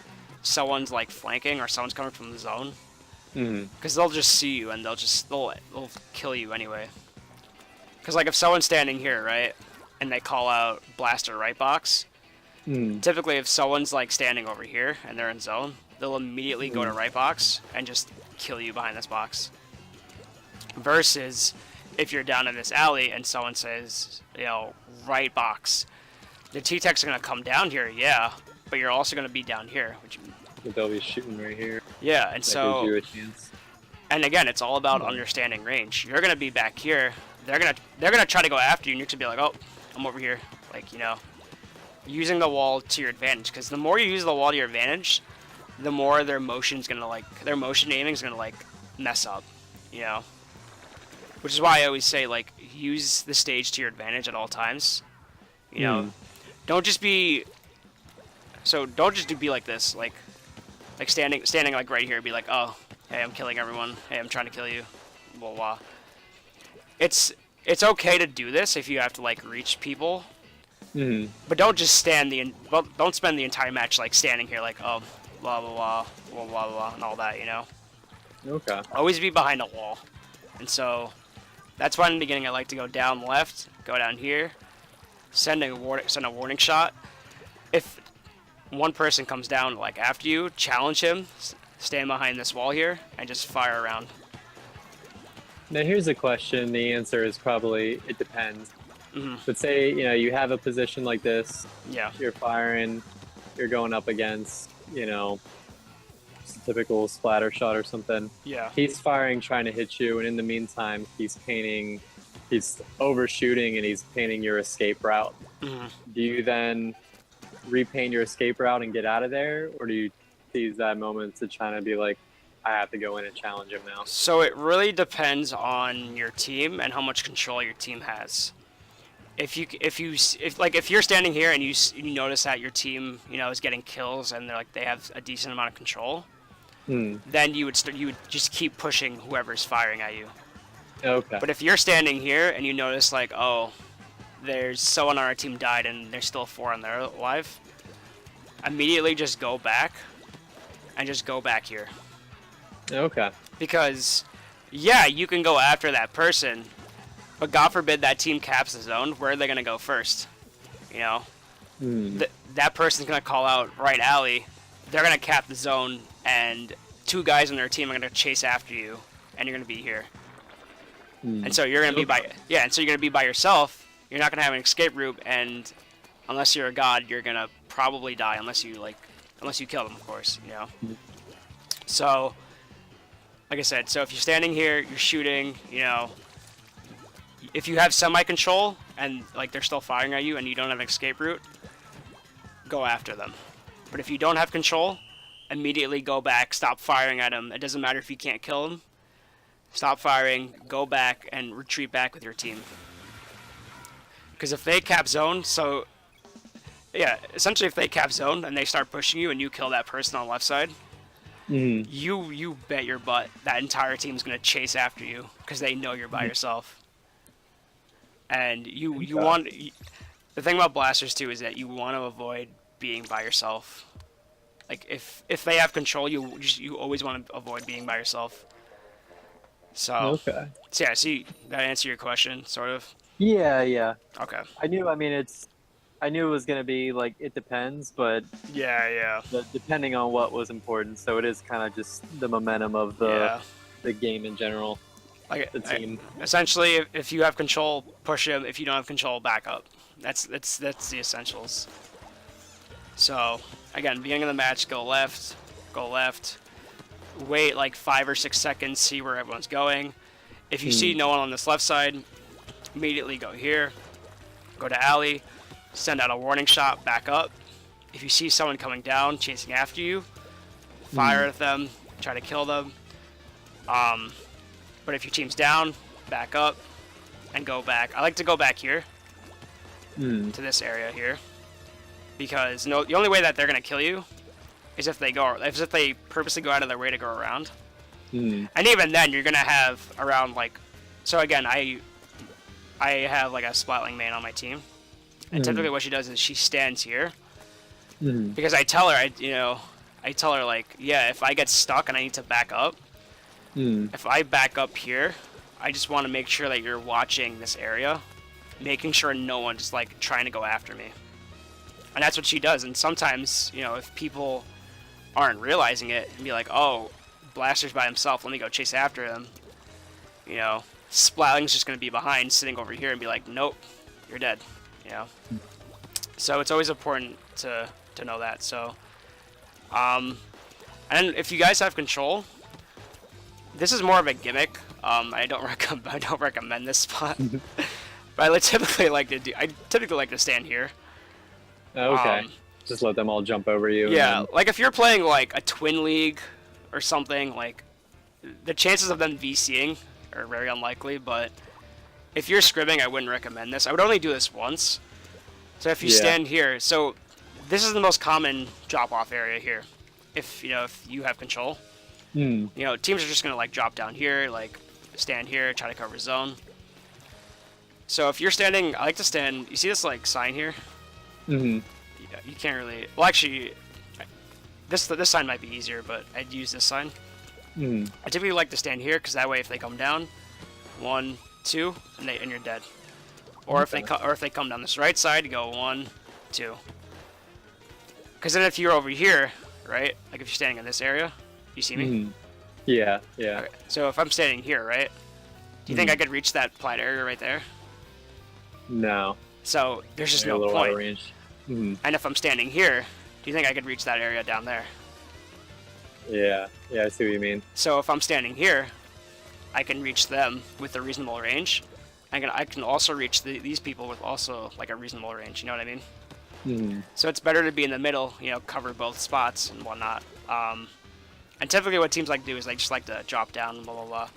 someone's like flanking or someone's coming from the zone. Because they'll just see you and they'll kill you anyway. Because like if someone's standing here, right, and they call out blaster right box, typically if someone's like standing over here and they're in zone, they'll immediately go to right box and just kill you behind this box. Versus if you're down in this alley and someone says, you know, right box, the T-Tech's are going to come down here, yeah, but you're also going to be down here. They'll be shooting right here. Yeah, and that so... gives you a chance. And again, it's all about understanding range. You're going to be back here. They're gonna try to go after you, and you're going to be like, oh, I'm over here. Like, you know, using the wall to your advantage. Because the more you use the wall to your advantage, the more their motion aiming is going to, like, mess up, you know? Which is why I always say, like, use the stage to your advantage at all times. You know, don't just be like this, like standing like right here, be like, oh, hey, I'm killing everyone, hey, I'm trying to kill you, blah blah. It's okay to do this if you have to like reach people, but don't just don't spend the entire match like standing here like, oh, blah blah blah blah blah blah and all that, you know. Okay. Always be behind a wall, and so that's why in the beginning I like to go down left, go down here, send a warning shot. If one person comes down like after you, challenge him, stand behind this wall here, and just fire around. Now here's a question. The answer is probably it depends. But say you have a position like this. Yeah. You're firing. You're going up against typical splatter shot or something. Yeah. He's firing, trying to hit you, and in the meantime, he's overshooting and he's painting your escape route. Do you then repaint your escape route and get out of there, or do you seize that moment to try to be like, I have to go in and challenge him now? So it really depends on your team and how much control your team has. If you're standing here and you notice that your team is getting kills and they have a decent amount of control, then you would just keep pushing whoever's firing at you. Okay. But if you're standing here and you notice like, oh, there's someone on our team died and there's still 4 on their alive, immediately just go back and just go back here. Okay. Because, yeah, you can go after that person, but God forbid that team caps the zone, where are they going to go first? That person's going to call out right alley, they're going to cap the zone, and 2 guys on their team are going to chase after you, and you're going to be here. And so you're going to be by yourself. You're not going to have an escape route, and unless you're a god, you're gonna probably die unless you kill them, of course. So, like I said, so if you're standing here, you're shooting. If you have semi-control and like they're still firing at you and you don't have an escape route, go after them. But if you don't have control, immediately go back, stop firing at them. It doesn't matter if you can't kill them. Stop firing, go back, and retreat back with your team. Because if they cap zone, essentially if they cap zone and they start pushing you and you kill that person on the left side, you bet your butt that entire team's going to chase after you because they know you're by yourself. And you want... The thing about blasters, too, is that you want to avoid being by yourself. Like, if they have control, you always want to avoid being by yourself. So, Okay. So yeah, see, that answer your question, sort of? Yeah. Okay. I knew it was gonna be like it depends, but Yeah. depending on what was important, so it is kind of just the momentum of the game in general. Like the team. Essentially, if you have control, push him. If you don't have control, back up. That's the essentials. So again, beginning of the match, go left. Wait like 5 or 6 seconds, see where everyone's going. If you see no one on this left side, immediately go here. Go to alley, send out a warning shot, back up. If you see someone coming down, chasing after you, fire at them, try to kill them. But if your team's down, back up and go back. I like to go back here to this area here because the only way that they're gonna kill you is if they purposely go out of their way to go around. And even then, you're gonna have around like, so again, I have like a splatling main on my team, and typically what she does is she stands here because I tell her like, yeah, if I get stuck and I need to back up, if I back up here, I just want to make sure that you're watching this area, making sure no one's just like trying to go after me. And that's what she does. And sometimes, if people aren't realizing it and be like, oh, Blaster's by himself, let me go chase after him, Splatling's just going to be behind, sitting over here and be like, nope, you're dead, So it's always important to know that. So, and if you guys have control, this is more of a gimmick. I don't recommend this spot, but I typically like to stand here. Okay. Just let them all jump over you. Yeah, like if you're playing like a twin league or something, like the chances of them VCing are very unlikely, but if you're scribbing, I wouldn't recommend this. I would only do this once. So if you stand here, so this is the most common drop-off area here. If you have control, teams are just gonna like drop down here, like stand here, try to cover zone. So if you're standing, I like to stand. You see this like sign here? Yeah, you can't really. Well, actually, this sign might be easier, but I'd use this sign. I typically like to stand here because that way, if they come down, 1, 2, and you're dead. Or if they come down this right side, you go 1, 2. Because then if you're over here, right? Like if you're standing in this area, you see me? Yeah. Okay. So if I'm standing here, right? Do you think I could reach that plat area right there? No. So there's just A no little out of point. range. And if I'm standing here, do you think I could reach that area down there? Yeah, I see what you mean. So if I'm standing here, I can reach them with a reasonable range. I can also reach these people with also like a reasonable range. You know what I mean? So it's better to be in the middle, cover both spots and whatnot. And typically what teams like to do is they just like to drop down and blah, blah, blah.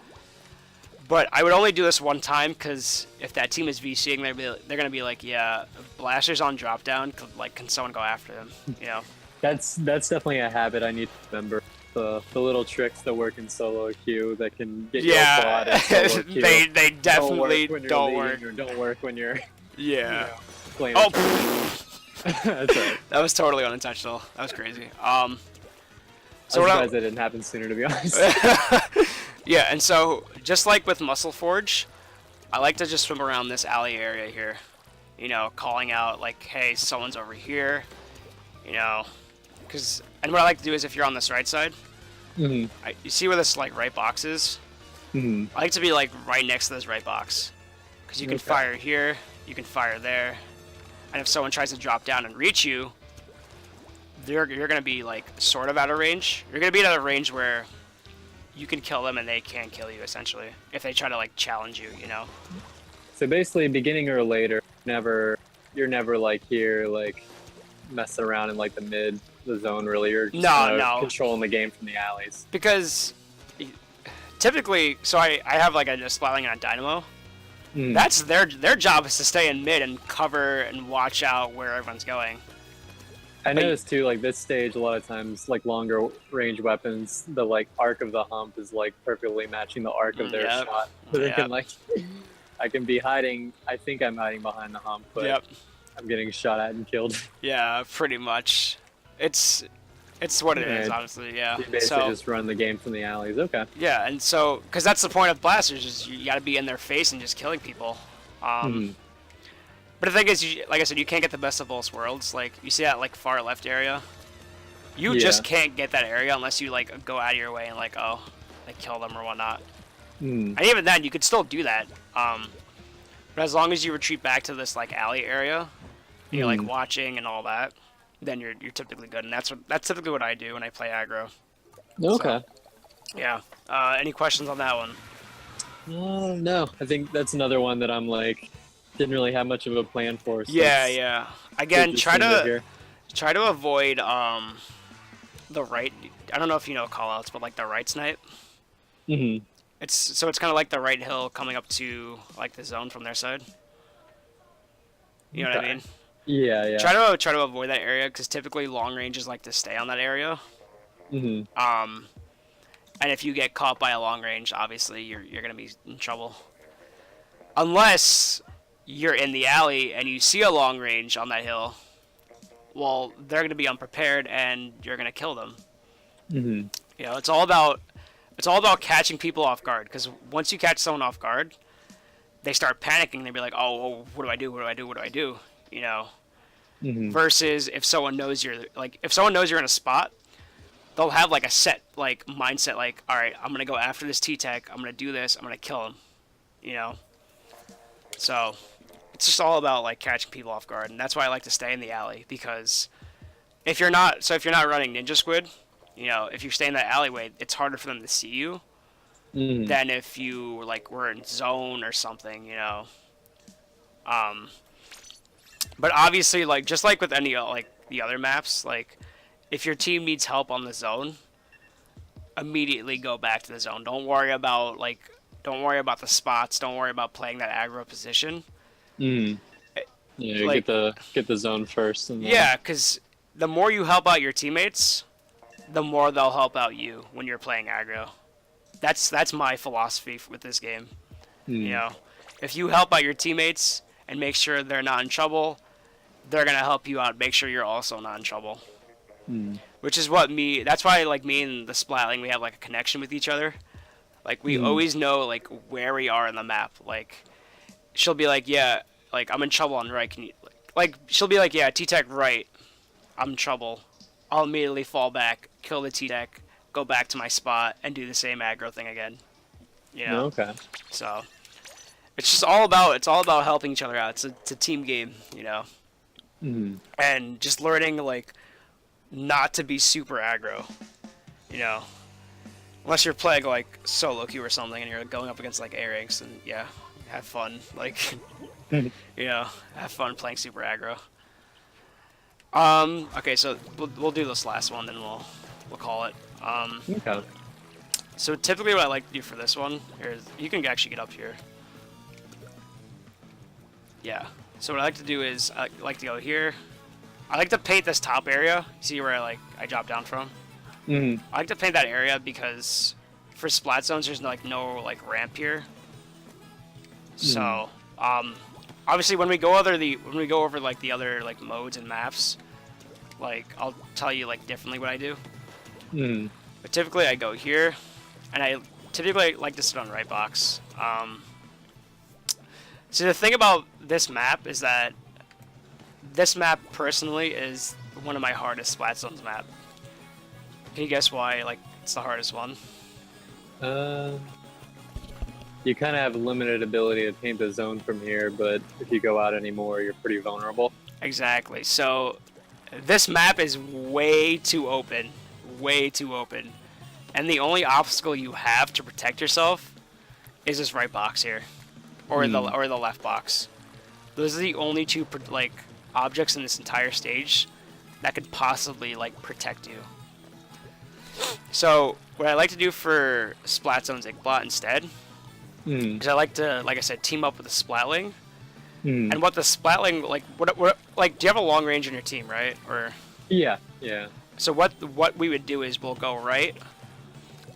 But I would only do this one time because if that team is VCing, they're going to be like, yeah, Blaster's on drop down. Like, can someone go after them? That's definitely a habit I need to remember. The little tricks that work in solo queue that can get you a quad in solo queue. they definitely don't work. Or don't work when you're playing. Oh, that's right. That was totally unintentional. That was crazy. So I'm surprised that didn't happen sooner, to be honest. Yeah, and so just like with Muscle Forge, I like to just swim around this alley area here, calling out like, hey, someone's over here, because and what I like to do is if you're on this right side, you see where this like right box is. I like to be like right next to this right box, because you can fire here, you can fire there, and if someone tries to drop down and reach you, you're gonna be like sort of out of range. You're gonna be out of range where you can kill them and they can't kill you essentially if they try to like challenge you, you know. So basically, beginning or later, you're never like here like messing around in like the zone. Really, you're just No. controlling the game from the alleys. Because typically, so I have like a splatling and a dynamo. That's their job is to stay in mid and cover and watch out where everyone's going. I noticed too, like this stage, a lot of times, like longer range weapons, the like arc of the hump is like perfectly matching the arc of their shot. So they can like, I can be hiding. I think I'm hiding behind the hump, but I'm getting shot at and killed. Yeah, pretty much. It's what it is, honestly. Yeah. You basically just run the game from the alleys. Okay. Yeah, and so because that's the point of blasters is you got to be in their face and just killing people. But the thing is, like I said, you can't get the best of both worlds. Like, you see that, like, far left area? You just can't get that area unless you, like, go out of your way and, like, like, kill them or whatnot. And even then, you could still do that. But as long as you retreat back to this, like, alley area, you're, like, watching and all that, then you're typically good. And that's typically what I do when I play aggro. Okay. So, yeah. Any questions on that one? No. I think that's another one that I'm, like... didn't really have much of a plan for. So yeah. Again, try to avoid the right. I don't know if you know callouts, but like the right snipe. It's kind of like the right hill coming up to like the zone from their side. You know what I mean? Yeah. Try to avoid that area because typically long ranges like to stay on that area. And if you get caught by a long range, obviously you're gonna be in trouble. Unless you're in the alley and you see a long range on that hill, well, they're going to be unprepared and you're going to kill them. You know, it's all about catching people off guard, because once you catch someone off guard, they start panicking. They'll be like, oh, what do I do? You know, versus if someone knows you're in a spot, they'll have like a set like mindset, like, all right, I'm going to go after this T-Tech. I'm going to do this. I'm going to kill him, you know? So it's just all about like catching people off guard, and that's why I like to stay in the alley, because if you're not running Ninja Squid, you know, if you stay in that alleyway, it's harder for them to see you than if you like were in zone or something, you know. But obviously, like just like with any like the other maps, like if your team needs help on the zone, immediately go back to the zone. Don't worry about the spots. Don't worry about playing that aggro position. Yeah, like, get the zone first. And yeah, because the more you help out your teammates, the more they'll help out you when you're playing aggro. That's my philosophy with this game. You know, if you help out your teammates and make sure they're not in trouble, they're gonna help you out. Make sure you're also not in trouble. Which is that's why like me and the Splatling, we have like a connection with each other. Like we always know like where we are in the map. Like she'll be like, yeah, like I'm in trouble on right. Can you like she'll be like, yeah, T-Tech right. I'm in trouble. I'll immediately fall back, kill the T-Tech, go back to my spot, and do the same aggro thing again. You know? Okay. So it's just all about helping each other out. It's a team game, you know. And just learning like not to be super aggro, you know. Unless you're playing like solo queue or something and you're going up against like A ranks, and yeah, have fun. Like you know, have fun playing super aggro. Okay, so we'll do this last one, then we'll call it. Okay. So typically what I like to do for this one is, you can actually get up here. Yeah. So what I like to do is I like to go here. I like to paint this top area. See where I drop down from? I like to paint that area because for splat zones there's no ramp here. So obviously when we go over like the other like modes and maps, like I'll tell you like differently what I do. But typically I go here, and I typically like to sit on right box. So the thing about this map is that this map personally is one of my hardest splat zones map. Can you guess why like it's the hardest one? You kind of have limited ability to paint the zone from here, but if you go out anymore, you're pretty vulnerable. Exactly. So this map is way too open. Way too open. And the only obstacle you have to protect yourself is this right box here. Or Hmm. the left box. Those are the only two like objects in this entire stage that could possibly like protect you. So what I like to do for Splat Zones Inkblot instead Hmm. is I like to, like I said, team up with a Splatling. Hmm. And what the Splatling like, what like, do you have a long range on your team, right? Or Yeah. Yeah. so what we would do is we'll go right.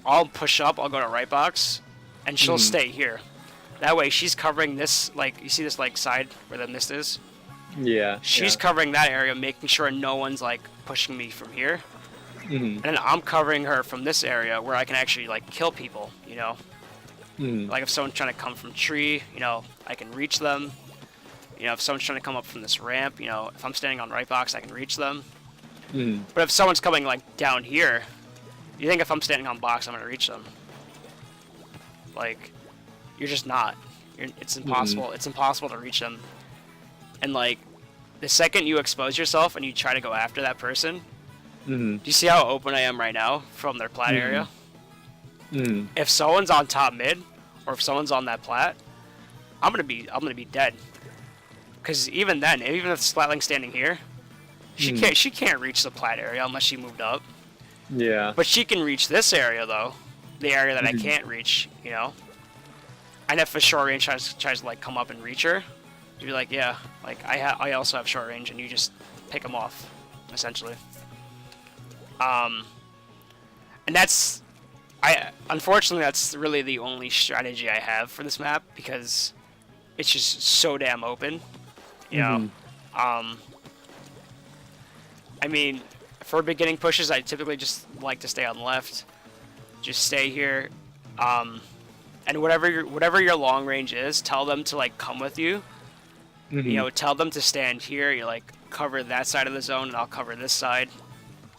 I'll push up. I'll go to right box, and she'll Hmm. stay here. That way, she's covering this, like, you see this, like, side where the mist is? Yeah. She's covering that area, making sure no one's, like, pushing me from here. Hmm. And then I'm covering her from this area where I can actually, like, kill people, you know? Hmm. Like, if someone's trying to come from tree, you know, I can reach them. You know, if someone's trying to come up from this ramp, you know, if I'm standing on right box, I can reach them. Hmm. But if someone's coming, like, down here, you think if I'm standing on box, I'm going to reach them. Like, you're just not. It's impossible. It's impossible to reach them. And, like, the second you expose yourself and you try to go after that person, Hmm. do you see how open I am right now from their plat area? Hmm. If someone's on top mid, or if someone's on that plat, I'm gonna be dead. Because even then, even if Splatling's standing here, she can't reach the plat area unless she moved up. Yeah. But she can reach this area though, the area that I can't reach, you know. And if a short range tries to like come up and reach her, you'd be like, yeah, like I also have short range, and you just pick them off, essentially. And that's unfortunately that's really the only strategy I have for this map because it's just so damn open, you know. I mean, for beginning pushes, I typically just like to stay on left, just stay here, and whatever your long range is, tell them to like come with you. You know, tell them to stand here. You like cover that side of the zone, and I'll cover this side.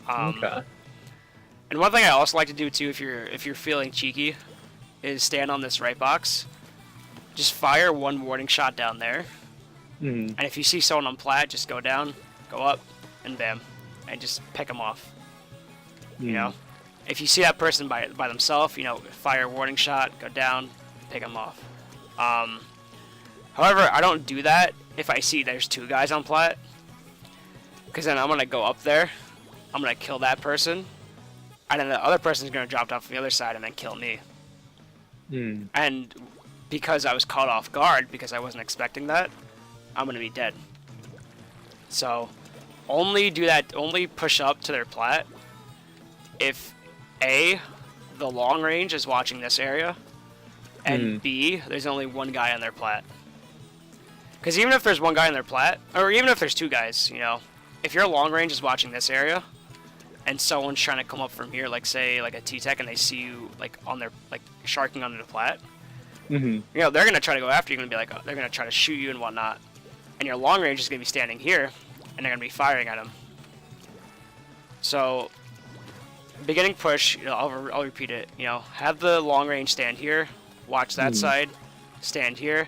Okay. And one thing I also like to do too, if you're feeling cheeky, is stand on this right box. Just fire one warning shot down there, and if you see someone on plat, just go down, go up, and bam, and just pick them off. You know, if you see that person by themselves, you know, fire warning shot, go down, pick them off. However, I don't do that if I see there's two guys on plat, because then I'm gonna go up there, I'm gonna kill that person, and then the other person's gonna drop down from the other side and then kill me. And because I was caught off guard, because I wasn't expecting that, I'm gonna be dead. So, only do that. Only push up to their plat if A, the long range is watching this area, and B, there's only one guy on their plat. Because even if there's one guy on their plat, or even if there's two guys, you know, if your long range is watching this area, and someone's trying to come up from here, like say like a T-Tech, and they see you like on their like sharking onto the plat, you know, they're gonna try to go after you. Gonna be like, they're gonna try to shoot you and whatnot, and your long range is gonna be standing here, and they're gonna be firing at them. So, beginning push, you know, I'll repeat it. You know, have the long range stand here, watch that side, stand here.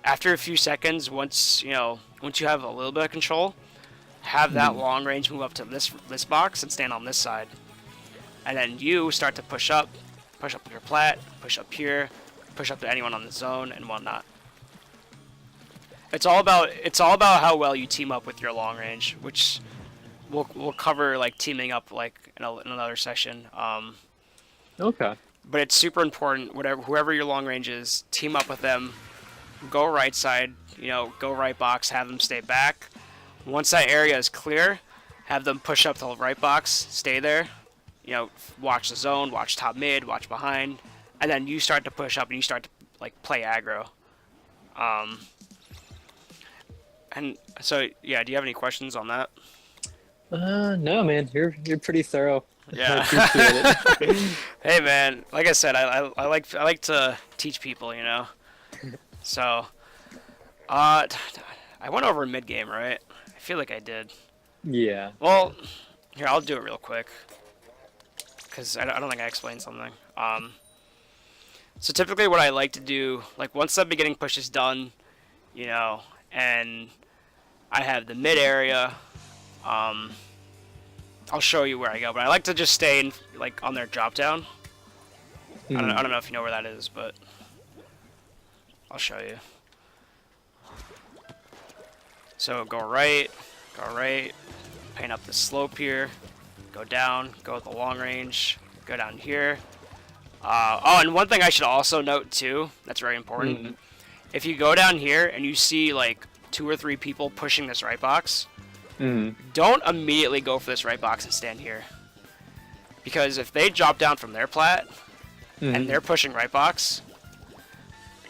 After a few seconds, once you have a little bit of control, have that long range move up to this box and stand on this side, and then you start to push up with your plat, push up here, push up to anyone on the zone and whatnot. It's all about how well you team up with your long range, which we'll cover like teaming up like in another session. Okay. But it's super important. Whoever your long range is, team up with them. Go right side, you know, go right box, have them stay back. Once that area is clear, have them push up to the right box, stay there. You know, watch the zone, watch top mid, watch behind, and then you start to push up and you start to like play aggro. And so yeah, do you have any questions on that? No, man, you're pretty thorough. Yeah. I appreciate it. Hey man, like I said, I like to teach people, you know. So, I went over mid game, right? I feel like I did. Yeah. Well, here I'll do it real quick, cause I don't think I explained something. So typically what I like to do, like once the beginning push is done, you know, and I have the mid area. I'll show you where I go, but I like to just stay in, like, on their drop down. I don't know if you know where that is, but I'll show you. So go right, paint up the slope here, go down, go with the long range, go down here. Oh, and one thing I should also note too, that's very important. If you go down here and you see like 2 or 3 people pushing this right box, don't immediately go for this right box and stand here. Because if they drop down from their plat and they're pushing right box,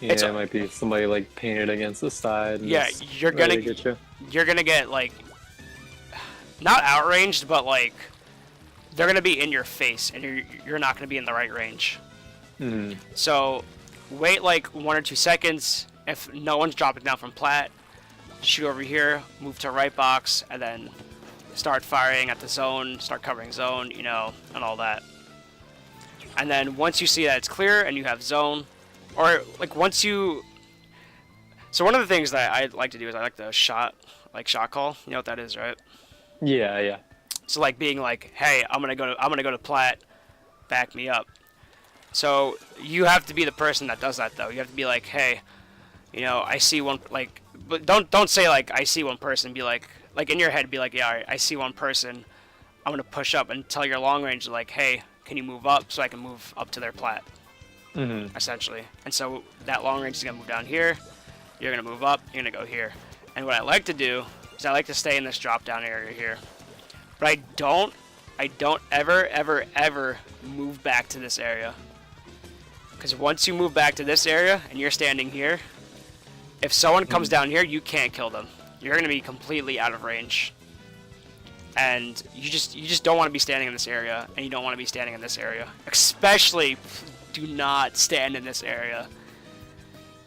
yeah, it might be somebody like painted against the side. Yeah, you're gonna get like not outranged, but like they're gonna be in your face, and you're not gonna be in the right range. So wait like 1 or 2 seconds. If no one's dropping down from plat, shoot over here, move to right box, and then start firing at the zone, start covering zone, you know, and all that. And then once you see that it's clear and you have zone, or like once you, so one of the things that I like to do is I like the shot call. You know what that is, right? Yeah, yeah. So like being like, hey, I'm gonna go to plat, back me up. So you have to be the person that does that though. You have to be like, hey, you know, I see one, like, but don't say like I see one person. Be like in your head, be like, yeah, I see one person. I'm gonna push up and tell your long range like, hey, can you move up so I can move up to their plat? Essentially. And so that long range is gonna move down here. You're gonna move up. You're gonna go here. And what I like to do is I like to stay in this drop down area here. But I don't ever move back to this area. Because once you move back to this area and you're standing here, if someone comes down here, you can't kill them. You're going to be completely out of range. And you just don't want to be standing in this area, and you don't want to be standing in this area. Especially, do not stand in this area.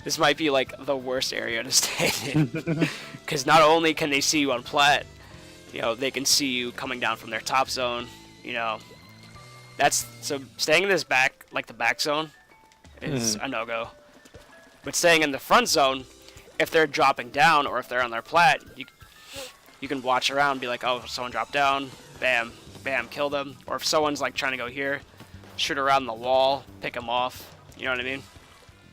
This might be like the worst area to stand in. Because not only can they see you on plat, you know, they can see you coming down from their top zone, you know. So staying in this back, like the back zone, is a no-go. But staying in the front zone, if they're dropping down or if they're on their plat, you can watch around and be like, oh, someone dropped down, bam, bam, kill them. Or if someone's like trying to go here, shoot around the wall, pick them off. You know what I mean?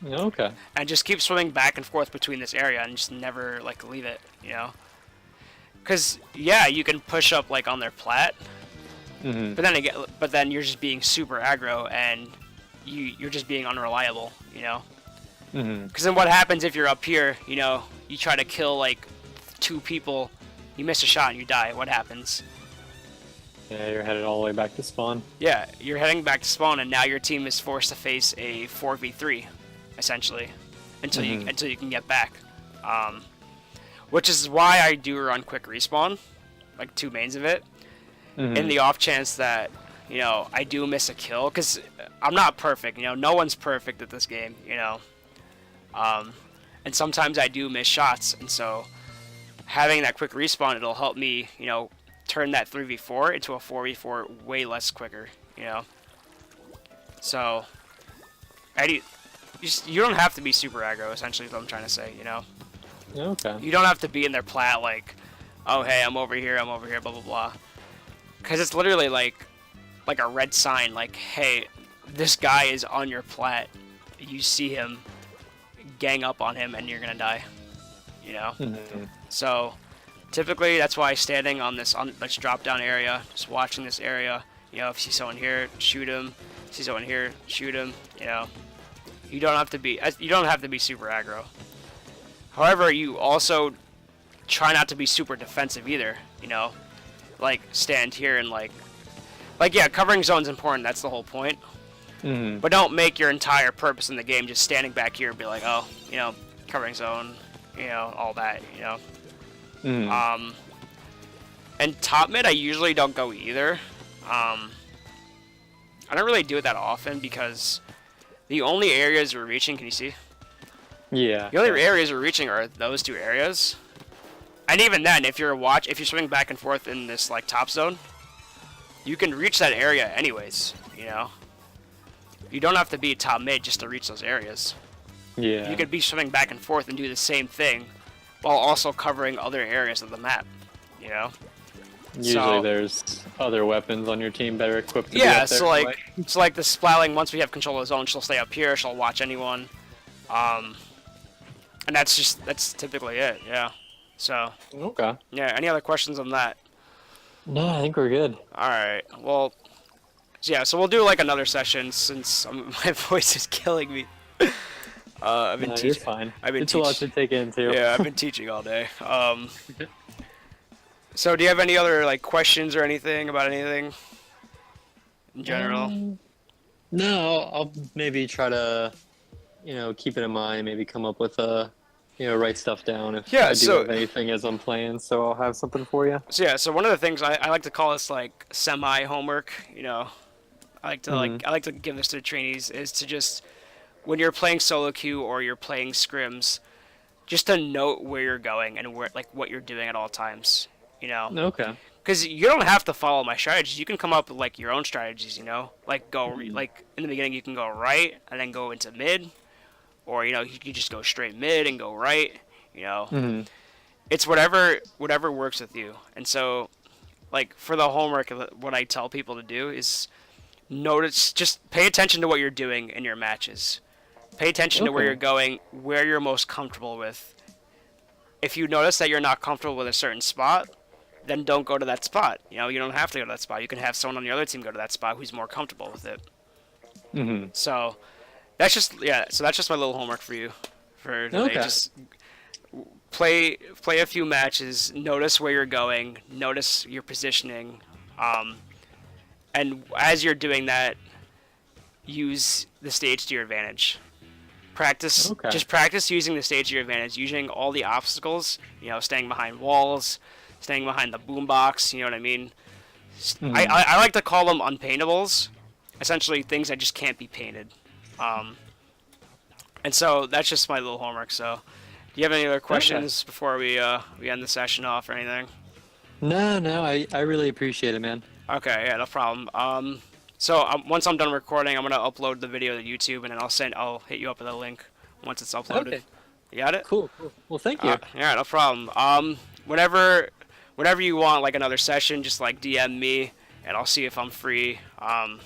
Okay. And just keep swimming back and forth between this area and just never like leave it, you know? Because yeah, you can push up like on their plat, but then you're just being super aggro and you're just being unreliable, you know? Because then what happens if you're up here, you know, you try to kill like 2 people, you miss a shot and you die, what happens? Yeah, you're headed all the way back to spawn. Yeah, you're heading back to spawn and now your team is forced to face a 4v3, essentially, until you can get back. Which is why I do run quick respawn, like 2 mains of it, in the off chance that, you know, I do miss a kill, because I'm not perfect, you know, no one's perfect at this game, you know. And sometimes I do miss shots, and so having that quick respawn, it'll help me, you know, turn that 3v4 into a 4v4 way less quicker, you know. So, you don't have to be super aggro, essentially, is what I'm trying to say, you know. Okay. You don't have to be in their plat like, oh, hey, I'm over here, blah, blah, blah. Because it's literally like a red sign, like, hey, this guy is on your plat. You see him, gang up on him, and you're going to die, you know? So, typically, that's why standing on this drop-down area, just watching this area, you know, if you see someone here, shoot him. See someone here, shoot him, you know. You don't have to be super aggro. However, you also try not to be super defensive either, you know? Like, stand here and like, yeah, covering zone's important, that's the whole point. But don't make your entire purpose in the game just standing back here and be like, oh, you know, covering zone, you know, all that, you know? And top mid, I usually don't go either. I don't really do it that often because the only areas we're reaching, can you see? Yeah. The only areas we're reaching are those 2 areas. And even then, if you're swimming back and forth in this like top zone, you can reach that area anyways, you know? You don't have to be top mid just to reach those areas. Yeah. You could be swimming back and forth and do the same thing while also covering other areas of the map. You know. Usually So- there's other weapons on your team better equipped to be Yeah, up there. so like, anyway. the Splatling, once we have control of the zone, she'll stay up here. She'll watch anyone, and that's typically it. Yeah. So Okay. yeah. Any other questions on that? No, I think we're good. All right. Well, yeah. So we'll do like another session since my voice is killing me. I've been No, you're teaching. fine. I've been It's a lot to take in too. Yeah, I've been teaching all day. So do you have any other like questions or anything about anything in general? No, I'll maybe try to, keep it in mind. Maybe come up with write stuff down if Yeah, I do so- have anything as I'm playing. So I'll have something for you. So yeah, so one of the things I like to call this like semi homework, I like to I like to give this to the trainees is to just when you're playing solo queue or you're playing scrims, just to note where you're going and where like what you're doing at all times, Okay. because you don't have to follow my strategies. You can come up with like your own strategies, like like in the beginning you can go right and then go into mid, or you can just go straight mid and go right, Mm-hmm. it's whatever works with you. And so like for the homework, what I tell people to do is just pay attention to what you're doing in your matches. Pay attention to where Okay. you're going, where you're most comfortable with. If you notice that you're not comfortable with a certain spot, then don't go to that spot. You don't have to go to that spot. You can have someone on the other team go to that spot who's more comfortable with it. Mm-hmm. So that's just my little homework for you for today. Okay. Just play a few matches, notice where you're going, notice your positioning, and as you're doing that, use the stage to your advantage. Okay. Just practice using the stage to your advantage, using all the obstacles, staying behind walls, staying behind the boombox, you know what I mean? Mhm. I like to call them unpaintables, essentially things that just can't be painted. And so that's just my little homework. So, do you have any other questions before we end the session off or anything? No, I really appreciate it, man. Okay, yeah, no problem. So once I'm done recording, I'm gonna upload the video to YouTube, and then I'll hit you up with a link once it's uploaded. Okay. You got it? Cool. Well, thank you. Yeah, no problem. Whenever you want like another session, just like DM me, and I'll see if I'm free. I'm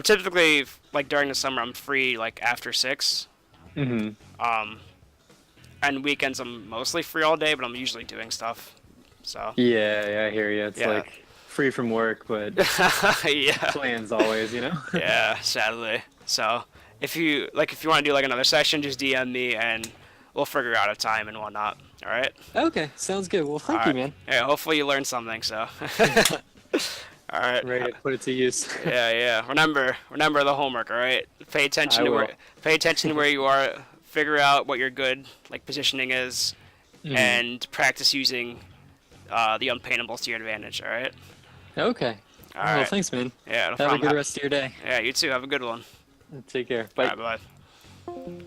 typically like during the summer I'm free like after 6. Mm-hmm. And weekends I'm mostly free all day, but I'm usually doing stuff. So Yeah, I hear you. It's Yeah. like free from work, but yeah, plans always, yeah, sadly. So if you want to do like another session, just DM me and we'll figure out a time and whatnot. All right. Okay, sounds good. Well, thank All you, right. man. Yeah, hopefully you learned something. So. All right. Ready to put it to use. Yeah. Remember the homework. All right. Pay attention I to will. Pay attention to where you are. Figure out what your good like positioning is, Mhm. and practice using the unpaintables to your advantage. All right. Okay. All Well, right. thanks, man. Yeah. No Have problem. a good rest of your day. Yeah. You too. Have a good one. Take care. All Bye. right. Bye.